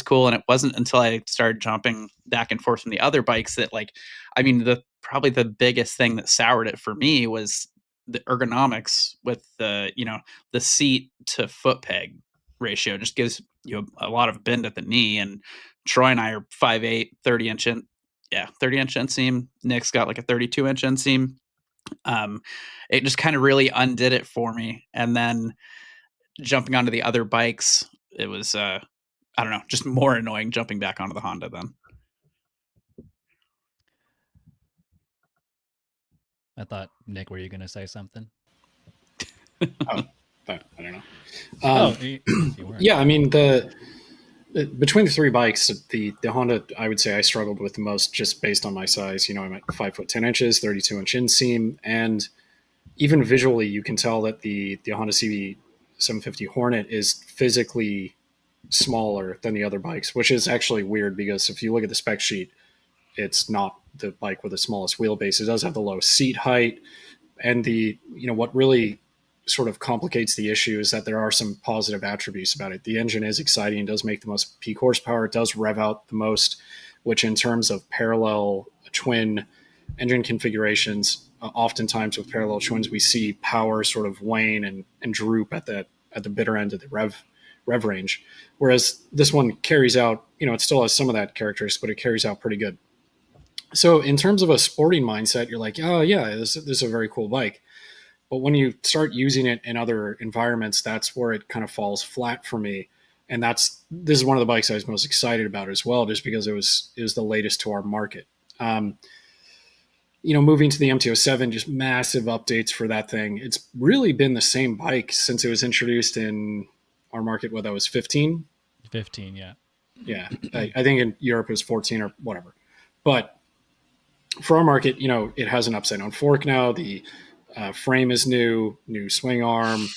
cool. And it wasn't until I started jumping back and forth from the other bikes that, like, I mean, probably the biggest thing that soured it for me was the ergonomics with the, you know, the seat to foot peg ratio just gives you a lot of bend at the knee. And Troy and I are 5'8", 30-inch 30-inch inseam. Nick's got like a 32-inch inseam. It just kind of really undid it for me. And then jumping onto the other bikes, it was I don't know, just more annoying jumping back onto the Honda then. I thought, Nick, were you going to say something? I don't know. You weren't. Yeah, I mean, between the three bikes, the Honda, I would say I struggled with the most just based on my size. You know, I'm at 5'10", 32-inch inseam, and even visually, you can tell that the Honda CB750 Hornet is physically smaller than the other bikes, which is actually weird because if you look at the spec sheet, it's not the bike with the smallest wheelbase. It does have the lowest seat height, and what really sort of complicates the issue is that there are some positive attributes about it. The engine is exciting, does make the most peak horsepower, it does rev out the most, which in terms of parallel twin engine configurations, oftentimes with parallel twins, we see power sort of wane and droop at the bitter end of the rev range. Whereas this one carries out, it still has some of that characteristic, but it carries out pretty good. So in terms of a sporting mindset, you're like, oh yeah, this is a very cool bike. But when you start using it in other environments, that's where it kind of falls flat for me. And this is one of the bikes I was most excited about as well, just because it was the latest to our market. Moving to the MT-07, just massive updates for that thing. It's really been the same bike since it was introduced in our market, that was 15? 15, yeah. Yeah, I think in Europe it was 14 or whatever. But for our market, it has an upside-down fork now. The frame is new swing arm,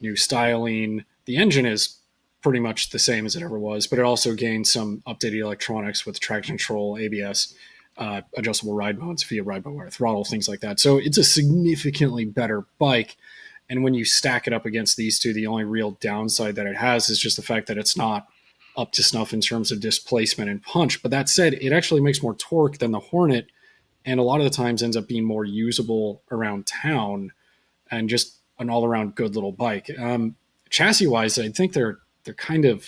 new styling. The engine is pretty much the same as it ever was, but it also gained some updated electronics with traction control, ABS, adjustable ride modes via ride-by-wire throttle, things like that. So it's a significantly better bike. And when you stack it up against these two, the only real downside that it has is just the fact that it's not up to snuff in terms of displacement and punch. But that said, it actually makes more torque than the Hornet, and a lot of the times ends up being more usable around town and just an all-around good little bike. Chassis-wise, I think they're kind of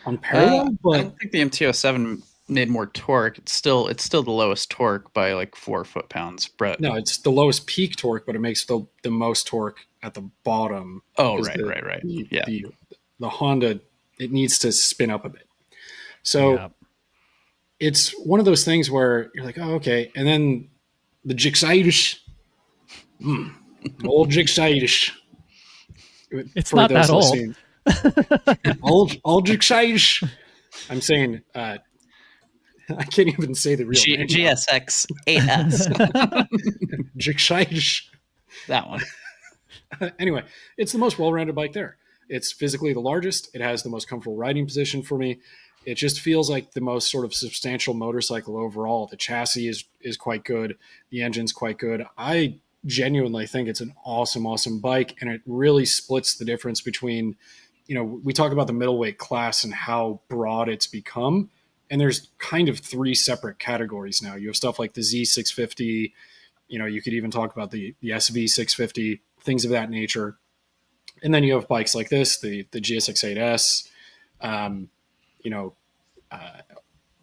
unparalleled. But I don't think the MT-07 made more torque. It's still the lowest torque by like 4 foot-pounds. Brett. No, it's the lowest peak torque, but it makes the most torque at the bottom. Oh, right. Yeah. The Honda, it needs to spin up a bit. So it's one of those things where you're like, oh, okay. And then the Gixaidish, old Gixaidish. It's not that old. Old Gixaidish. I'm saying, I can't even say the real name. GSX 8S. Gixaidish. That one. Anyway, it's the most well-rounded bike there. It's physically the largest. It has the most comfortable riding position for me. It just feels like the most sort of substantial motorcycle overall. The chassis is quite good. The engine's quite good. I genuinely think it's an awesome, awesome bike, and it really splits the difference between, we talk about the middleweight class and how broad it's become, and there's kind of 3 separate categories now. You have stuff like the Z650, you could even talk about the SV650, things of that nature. And then you have bikes like this, the GSX 8S,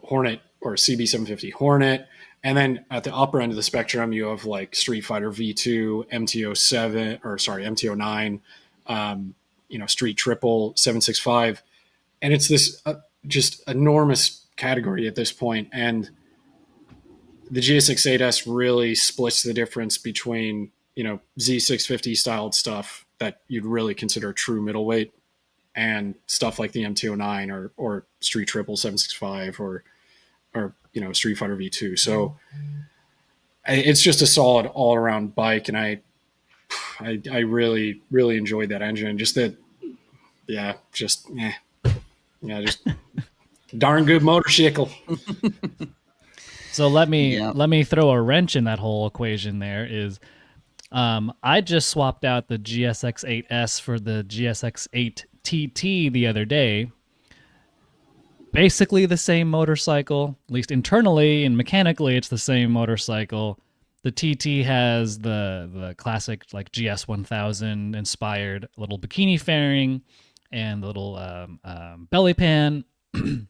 Hornet or CB750 Hornet. And then at the upper end of the spectrum, you have like Street Fighter V2, MT09, Street Triple 765. And it's this just enormous category at this point. And the GSX-8S really splits the difference between, Z650 styled stuff that you'd really consider true middleweight and stuff like the MT09 or Street Triple 765 or Street Fighter V2. So it's just a solid all around bike. And I really, really enjoyed that engine. Just darn good motorcycle. So let me throw a wrench in that whole equation. There is, I just swapped out the GSX-8S for the GSX-8 TT the other day. Basically the same motorcycle, at least internally and mechanically, it's the same motorcycle. The TT has the classic like GS1000 inspired little bikini fairing and the little belly pan and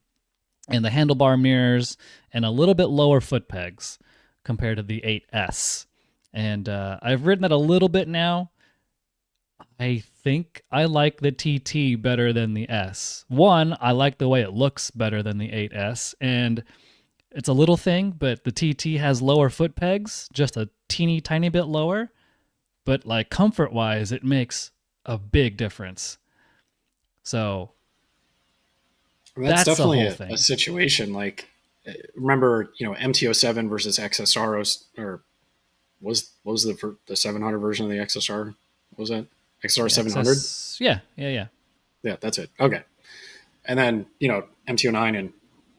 the handlebar mirrors and a little bit lower foot pegs compared to the 8S. And I've ridden it a little bit now. I think I like the TT better than the S. One, I like the way it looks better than the 8S, and it's a little thing, but the TT has lower foot pegs, just a teeny tiny bit lower, but like comfort-wise, it makes a big difference. So that's definitely a situation. Like, remember, MT07 versus XSR, or was the 700 version of the XSR? What was that? XSR 700? Yeah. Yeah, that's it. Okay. And then, MT09 and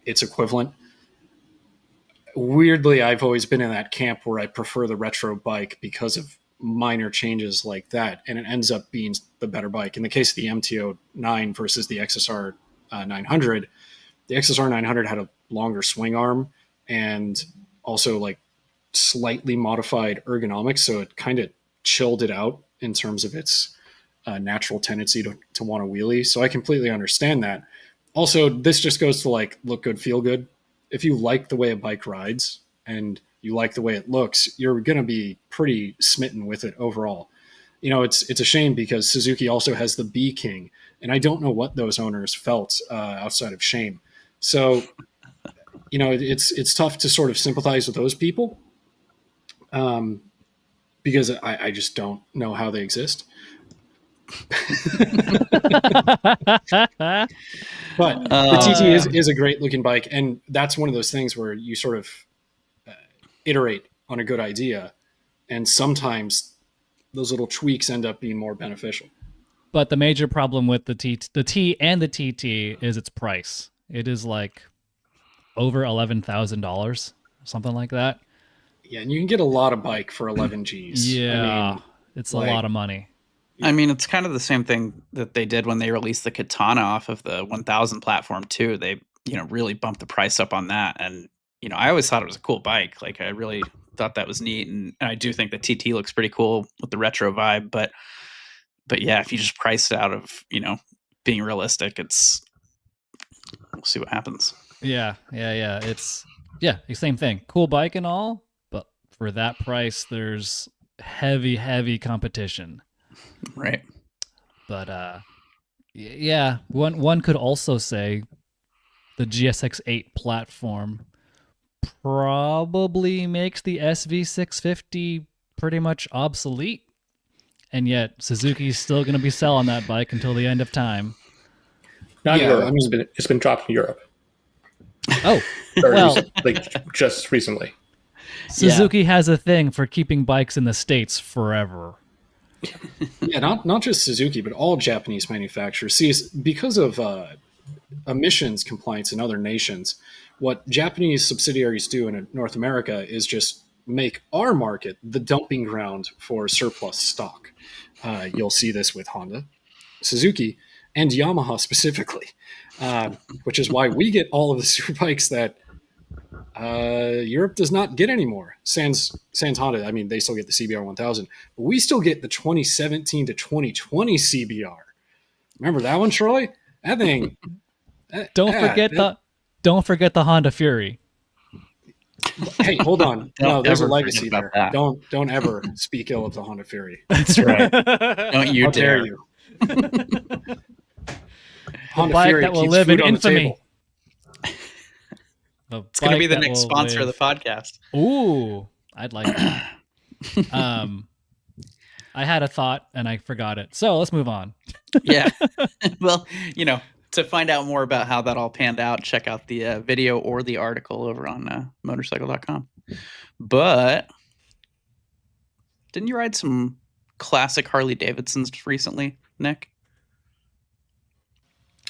its equivalent. Weirdly, I've always been in that camp where I prefer the retro bike because of minor changes like that, and it ends up being the better bike. In the case of the MT09 versus the XSR 900, the XSR 900 had a longer swing arm and also like slightly modified ergonomics, so it kind of chilled it out in terms of its natural tendency to want to wheelie. So I completely understand that. Also, this just goes to like look good, feel good. If you like the way a bike rides and you like the way it looks, you're going to be pretty smitten with it overall. It's a shame because Suzuki also has the B King, and I don't know what those owners felt outside of shame. So, it's tough to sort of sympathize with those people. Because I just don't know how they exist. But the TT is a great looking bike, and that's one of those things where you sort of iterate on a good idea, and sometimes those little tweaks end up being more beneficial. But the major problem with the T and the TT is its price. It is like over $11,000, something like that. Yeah, and you can get a lot of bike for 11 Gs. Yeah, it's a lot of money. I mean, it's kind of the same thing that they did when they released the Katana off of the 1000 platform too. They, really bumped the price up on that. And, I always thought it was a cool bike. Like, I really thought that was neat. And I do think the TT looks pretty cool with the retro vibe. But yeah, if you just price it out of, being realistic, we'll see what happens. Yeah. It's the same thing. Cool bike and all. For that price, there's heavy competition. Right. But one could also say the GSX-8 platform probably makes the SV650 pretty much obsolete. And yet Suzuki's still going to be selling that bike until the end of time. Not Europe. I mean, it's been dropped in Europe. Oh, well, just recently. Suzuki has a thing for keeping bikes in the States forever. Yeah, not just Suzuki, but all Japanese manufacturers. See, because of emissions compliance in other nations, what Japanese subsidiaries do in North America is just make our market the dumping ground for surplus stock. You'll see this with Honda, Suzuki, and Yamaha specifically, which is why we get all of the super bikes that Europe does not get anymore. Sans Honda, I mean, they still get the CBR 1000, but we still get the 2017 to 2020 CBR. Remember that one, Troy? That thing. Don't forget don't forget the Honda Fury. Hey, hold on. No, there's a ever legacy forget there. about that. Don't ever speak ill of the Honda Fury. That's right. Don't you How dare dare. you? The Honda bike Fury that will keeps live in food on the infamy. table. It's going to be the next sponsor of the podcast. Ooh, I'd like that. I had a thought and I forgot it. So let's move on. Yeah. Well, to find out more about how that all panned out, check out the video or the article over on Motorcycle.com. But didn't you ride some classic Harley-Davidsons recently, Nick?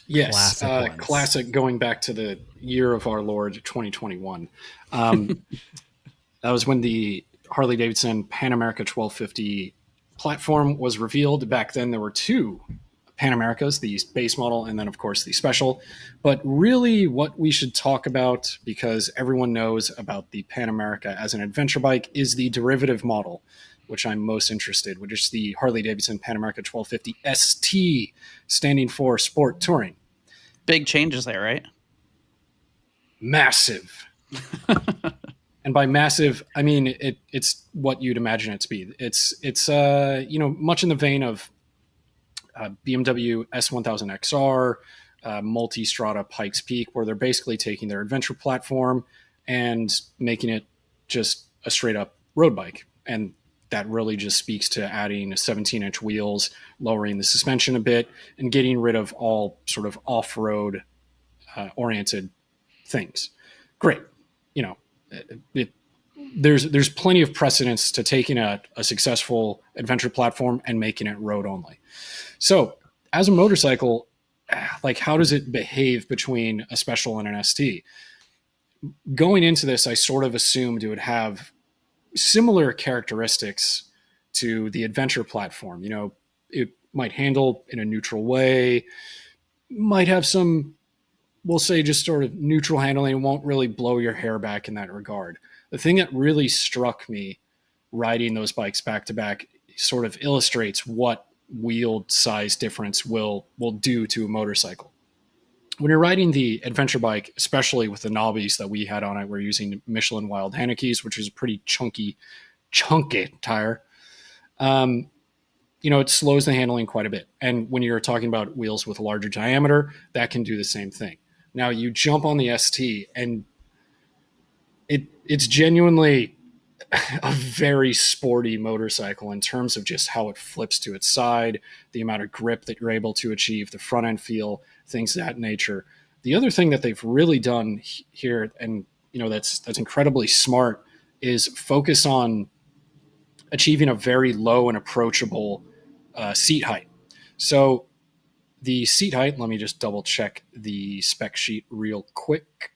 Yes, Classic ones. classic going back to the year of our Lord 2021. That was when the Harley-Davidson Pan America 1250 platform was revealed. Back then there were two Pan Americas, the base model and then of course the special. But really what we should talk about, because everyone knows about the Pan America as an adventure bike, is the derivative model, which I'm most interested, which is the Harley-Davidson Pan America 1250 ST, standing for Sport Touring. Big changes there, right? Massive. And by massive, I mean it's what you'd imagine it to be. It's much in the vein of BMW S1000XR, Multistrada Pikes Peak, where they're basically taking their adventure platform and making it just a straight up road bike. And that really just speaks to adding 17-inch wheels, lowering the suspension a bit, and getting rid of all sort of off-road oriented things. Great. There's plenty of precedence to taking a successful adventure platform and making it road only. So as a motorcycle, like how does it behave between a special and an ST? Going into this, I sort of assumed it would have similar characteristics to the adventure platform. It might handle in a neutral way, might have some, we'll say, just sort of neutral handling. It won't really blow your hair back in that regard. The thing that really struck me riding those bikes back to back sort of illustrates what wheel size difference will do to a motorcycle. When you're riding the adventure bike, especially with the knobbies that we had on it, we're using Michelin Wild Hanekes, which is a pretty chunky tire. It slows the handling quite a bit. And when you're talking about wheels with a larger diameter, that can do the same thing. Now you jump on the ST and it's genuinely a very sporty motorcycle in terms of just how it flips to its side, the amount of grip that you're able to achieve, the front end feel, things of that nature. The other thing that they've really done here, and that's incredibly smart, is focus on achieving a very low and approachable seat height. So the seat height, let me just double check the spec sheet real quick,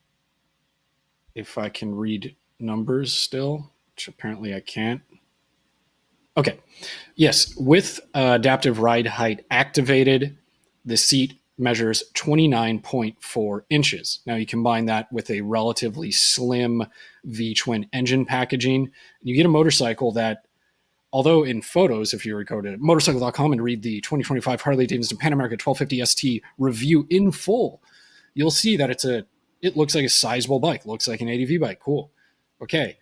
if I can read numbers still, which apparently I can't. Okay. Yes. With adaptive ride height activated, the seat measures 29.4 inches. Now you combine that with a relatively slim V-twin engine packaging, and you get a motorcycle that, although in photos, if you were to go to Motorcycle.com and read the 2025 Harley-Davidson Pan America 1250 ST review in full, you'll see that it looks like a sizable bike, looks like an ADV bike. Cool. Okay.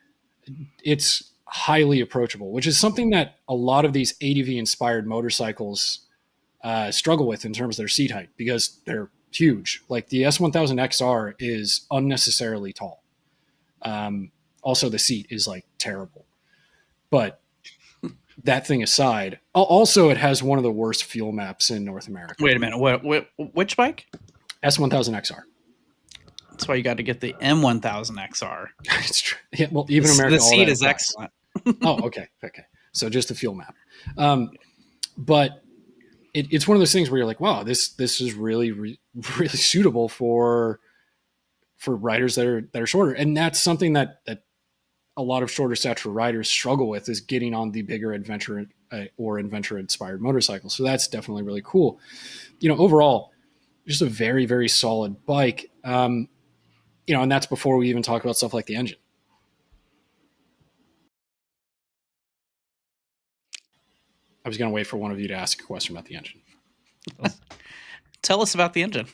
It's highly approachable, which is something that a lot of these ADV-inspired motorcycles struggle with in terms of their seat height, because they're huge. Like the S1000XR is unnecessarily tall. Also, the seat is like terrible. But that thing aside, also it has one of the worst fuel maps in North America. Wait a minute. Which bike? S1000XR. That's why you got to get the M1000XR. It's true. Yeah, well, even America. The seat is excellent. Oh, okay. So just the fuel map. But it's one of those things where you're like, wow, this is really, really suitable for riders that are shorter. And that's something that a lot of shorter stature riders struggle with, is getting on the bigger adventure or adventure inspired motorcycles. So that's definitely really cool. Overall, just a very, very solid bike. And that's before we even talk about stuff like the engine. I was going to wait for one of you to ask a question about the engine. Tell us about the engine.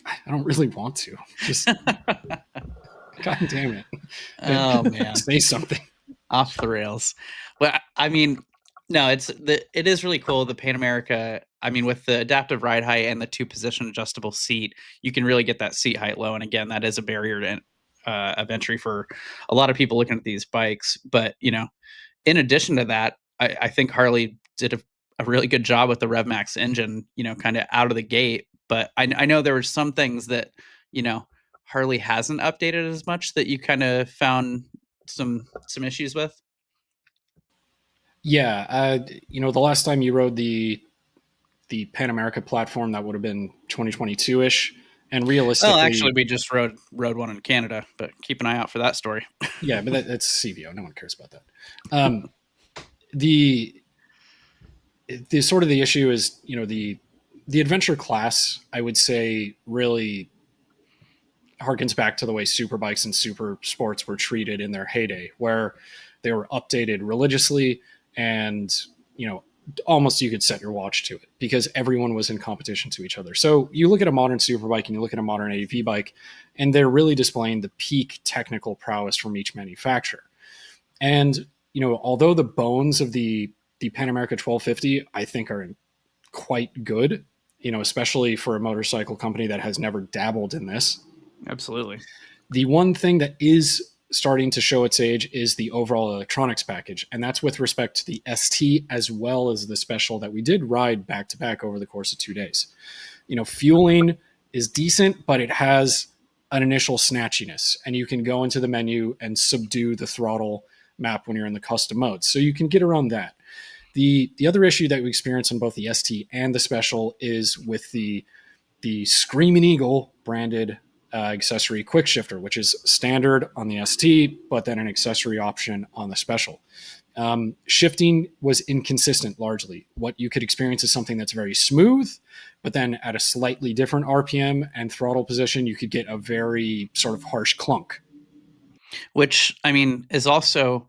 I don't really want to. Just God damn it. Oh man, Say something. off the rails. Well, I mean, no, it is really cool. The Pan America, I mean, with the adaptive ride height and the 2-position adjustable seat, you can really get that seat height low. And again, that is a barrier to of entry for a lot of people looking at these bikes. But in addition to that, I think Harley did a really good job with the RevMax engine, kind of out of the gate. But I know there were some things that Harley hasn't updated as much that you kind of found some issues with. Yeah, the last time you rode the Pan America platform, that would have been 2022-ish. And realistically, well, actually, we just rode one in Canada, but keep an eye out for that story. Yeah, but that's CVO. No one cares about that. The sort of the issue is, the adventure class, I would say, really harkens back to the way super bikes and super sports were treated in their heyday, where they were updated religiously and, almost you could set your watch to it because everyone was in competition to each other. So you look at a modern super bike and you look at a modern AV bike, and they're really displaying the peak technical prowess from each manufacturer. And, although the bones of the Pan America 1250, I think, are quite good, especially for a motorcycle company that has never dabbled in this. Absolutely. The one thing that is starting to show its age is the overall electronics package. And that's with respect to the ST as well as the special that we did ride back to back over the course of 2 days. Fueling is decent, but it has an initial snatchiness, and you can go into the menu and subdue the throttle map when you're in the custom mode. So you can get around that. The other issue that we experience on both the ST and the special is with the Screaming Eagle branded accessory quick shifter, which is standard on the ST, but then an accessory option on the special. Shifting was inconsistent largely. What you could experience is something that's very smooth, but then at a slightly different RPM and throttle position, you could get a very sort of harsh clunk. Which, I mean, is also,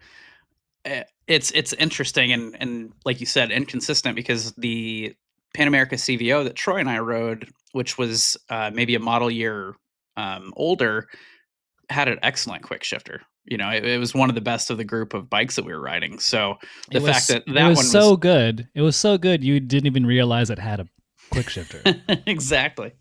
it's interesting and like you said, inconsistent, because the Pan America CVO that Troy and I rode, which was maybe a model year older, had an excellent quick shifter. It was one of the best of the group of bikes that we were riding. So the fact that it was one so good, it was so good, you didn't even realize it had a quick shifter. Exactly.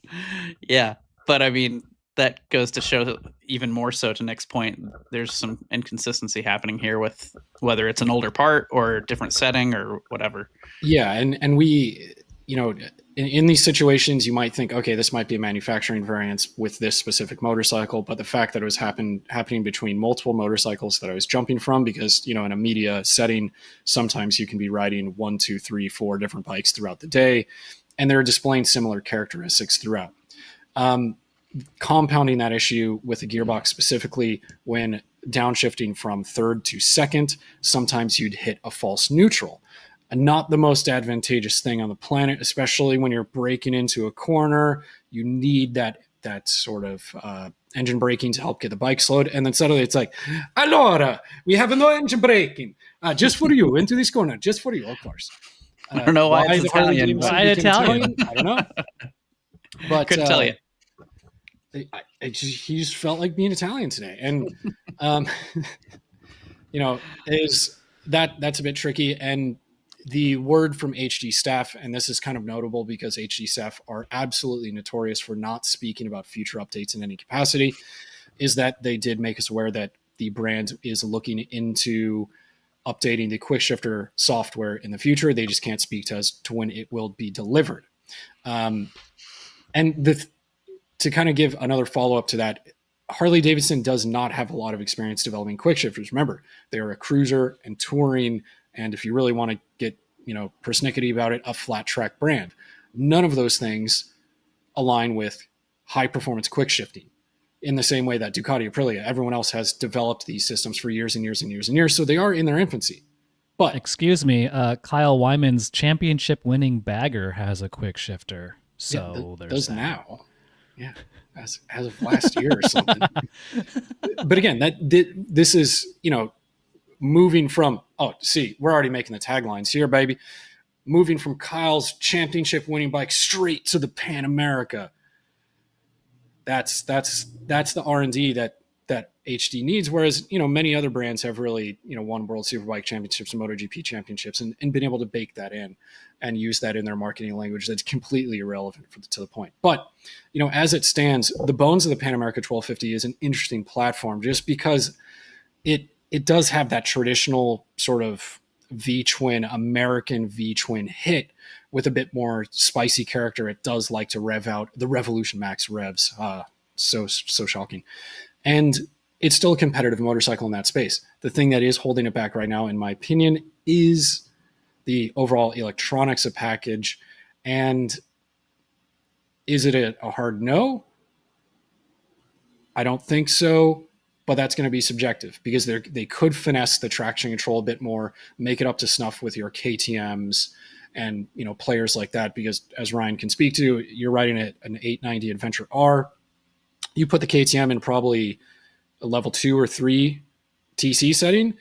Yeah. But I mean, that goes to show even more so, to Nick's point, there's some inconsistency happening here with whether it's an older part or a different setting or whatever. Yeah. And we, in these situations, you might think, okay, this might be a manufacturing variance with this specific motorcycle, but the fact that it was happening between multiple motorcycles that I was jumping from, because, in a media setting, sometimes you can be riding 1, 2, 3, 4 different bikes throughout the day, and they're displaying similar characteristics throughout. Compounding that issue with the gearbox specifically, when downshifting from third to second, sometimes you'd hit a false neutral. Not the most advantageous thing on the planet, especially when you're braking into a corner. You need that sort of engine braking to help get the bike slowed. And then suddenly it's like, allora, we have no engine braking. Just for you, into this corner, just for you, of course. I don't know why it's Italian. Why Italian? I don't know. But couldn't tell you. He just felt like being Italian today. And, that's a bit tricky. And the word from HD staff, and this is kind of notable because HD staff are absolutely notorious for not speaking about future updates in any capacity, is that they did make us aware that the brand is looking into updating the quick shifter software in the future. They just can't speak to us to when it will be delivered. And to kind of give another follow-up to that, Harley-Davidson does not have a lot of experience developing quick shifters. Remember, they are a cruiser and touring, and if you really want to get, persnickety about it, a flat track brand. None of those things align with high performance quick shifting in the same way that Ducati, Aprilia, everyone else has developed these systems for years and years and years and years. So they are in their infancy. But excuse me, Kyle Wyman's championship winning bagger has a quick shifter. So there's does that. Now. Yeah. As of last year or something. But again, this is, moving from, we're already making the taglines here, baby. Moving from Kyle's championship winning bike straight to the Pan America. That's the R&D that HD needs. Whereas, many other brands have really, won World Superbike championships and MotoGP championships and been able to bake that in and use that in their marketing language. That's completely irrelevant to the point. But, as it stands, the bones of the Pan America 1250 is an interesting platform just because it does have that traditional sort of V-twin, American V-twin hit with a bit more spicy character. It does like to rev out the Revolution Max revs. So shocking. And it's still a competitive motorcycle in that space. The thing that is holding it back right now, in my opinion, is the overall electronics of package. And is it a hard no? I don't think so, but that's going to be subjective because they could finesse the traction control a bit more, make it up to snuff with your KTMs and players like that. Because as Ryan can speak to, you're riding an 890 Adventure R. You put the KTM in probably a level 2 or 3 TC setting,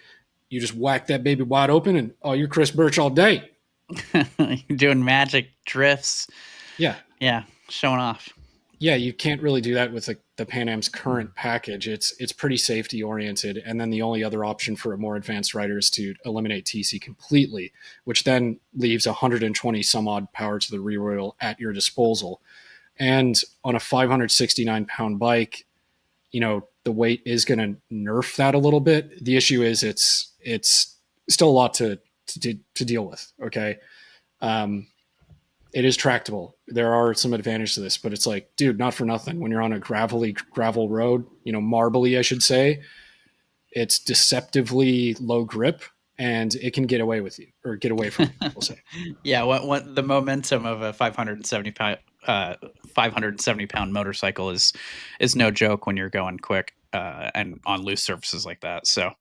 you just whack that baby wide open and you're Chris Birch all day. You're doing magic drifts. Yeah, showing off. Yeah, you can't really do that with the Pan Am's current package. It's pretty safety oriented, and then the only other option for a more advanced rider is to eliminate TC completely, which then leaves 120 some odd power to the rear wheel at your disposal. And on a 569 pound bike, the weight is going to nerf that a little bit. The issue is it's still a lot to deal with. Okay. It is tractable. There are some advantages to this, but it's like, dude, not for nothing. When you're on a gravel road, marbly, I should say, it's deceptively low grip and it can get away with you or get away from you, we'll say. Yeah. What the momentum of a 570 pound motorcycle is no joke when you're going quick and on loose surfaces like that. So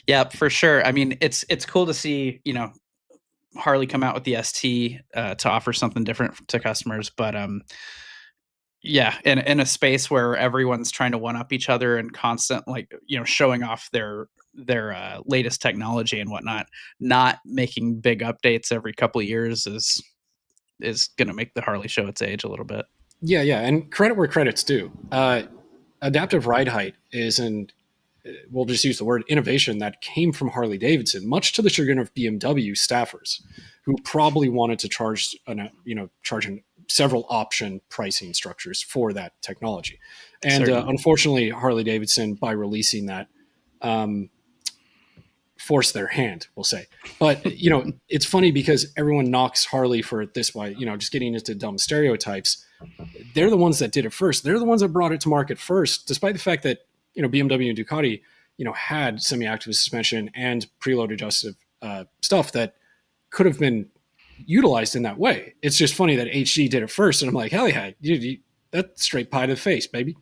yeah, for sure. I mean, it's cool to see, Harley come out with the ST to offer something different to customers, but yeah, in a space where everyone's trying to one up each other and constant showing off their latest technology and whatnot, not making big updates every couple of years is going to make the Harley show its age a little bit. Yeah, and credit where credit's due. Adaptive ride height is we'll just use the word innovation that came from Harley-Davidson, much to the chagrin of BMW staffers, who probably wanted to charge several option pricing structures for that technology. And unfortunately, Harley-Davidson, by releasing that, forced their hand, we'll say. But, it's funny because everyone knocks Harley for this by, just getting into dumb stereotypes. They're the ones that did it first. They're the ones that brought it to market first, despite the fact that BMW and Ducati, had semi-active suspension and preload adjustive stuff that could have been utilized in that way. It's just funny that HD did it first, and I'm like, hell yeah, that's straight pie to the face, baby.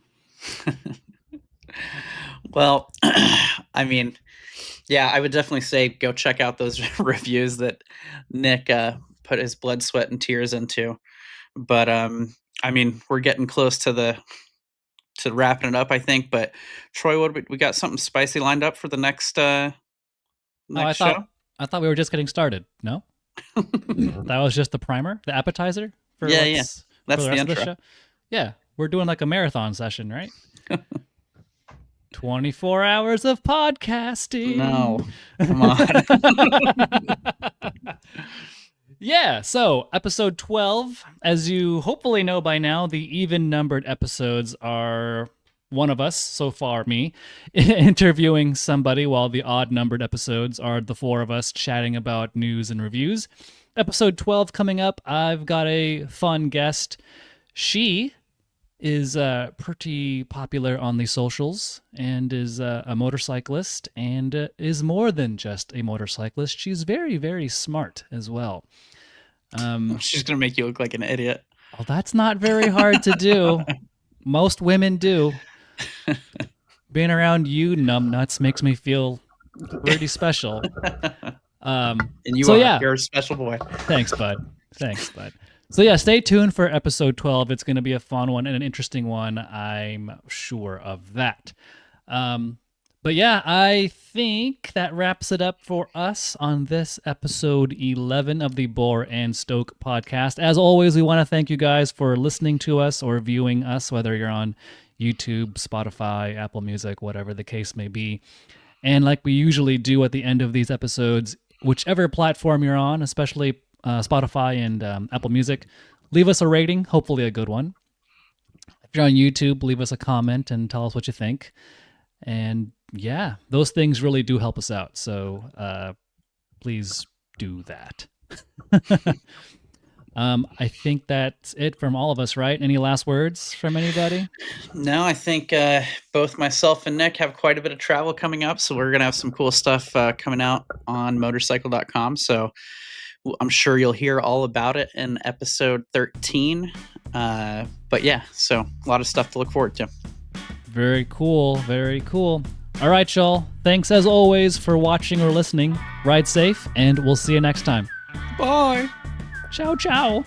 Well, I mean, yeah, I would definitely say go check out those reviews that Nick put his blood, sweat, and tears into. But I mean, we're getting close to wrapping it up, I think. But Troy, we got something spicy lined up for the next show? I thought we were just getting started. No, that was just the primer, the appetizer. That's the intro. Show. Yeah, we're doing like a marathon session, right? 24 hours of podcasting. No, come on. Yeah, so episode 12, as you hopefully know by now, the even-numbered episodes are one of us, so far me, interviewing somebody, while the odd-numbered episodes are the four of us chatting about news and reviews. Episode 12 coming up, I've got a fun guest. She is pretty popular on the socials and is a motorcyclist and is more than just a motorcyclist. She's very, very smart as well. She's gonna make you look like an idiot. Well, that's not very hard to do. Most women do. Being around you numbnuts makes me feel pretty special. And you're a special boy. Thanks, bud. So yeah, stay tuned for episode 12. It's going to be a fun one and an interesting one. I'm sure of that. But yeah, I think that wraps it up for us on this episode 11 of the Bore and Stoke podcast. As always, we want to thank you guys for listening to us or viewing us, whether you're on YouTube, Spotify, Apple Music, whatever the case may be. And like we usually do at the end of these episodes, whichever platform you're on, especially Spotify and Apple Music, leave us a rating, hopefully a good one. If you're on YouTube, leave us a comment and tell us what you think. And yeah, those things really do help us out. So please do that. I think that's it from all of us, right? Any last words from anybody? No, I think both myself and Nick have quite a bit of travel coming up. So we're going to have some cool stuff coming out on Motorcycle.com. So I'm sure you'll hear all about it in episode 13. But yeah, so a lot of stuff to look forward to. Very cool. Very cool. All right, y'all. Thanks as always for watching or listening. Ride safe, and we'll see you next time. Bye. Ciao, ciao.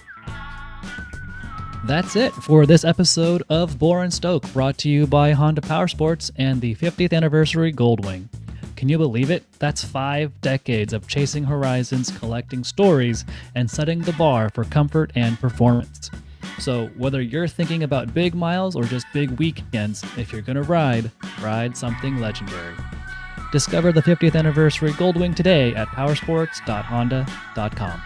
That's it for this episode of Bore and Stoke, brought to you by Honda Powersports and the 50th anniversary Goldwing. Can you believe it? That's 5 decades of chasing horizons, collecting stories, and setting the bar for comfort and performance. So whether you're thinking about big miles or just big weekends, if you're going to ride something legendary. Discover the 50th anniversary Goldwing today at powersports.honda.com.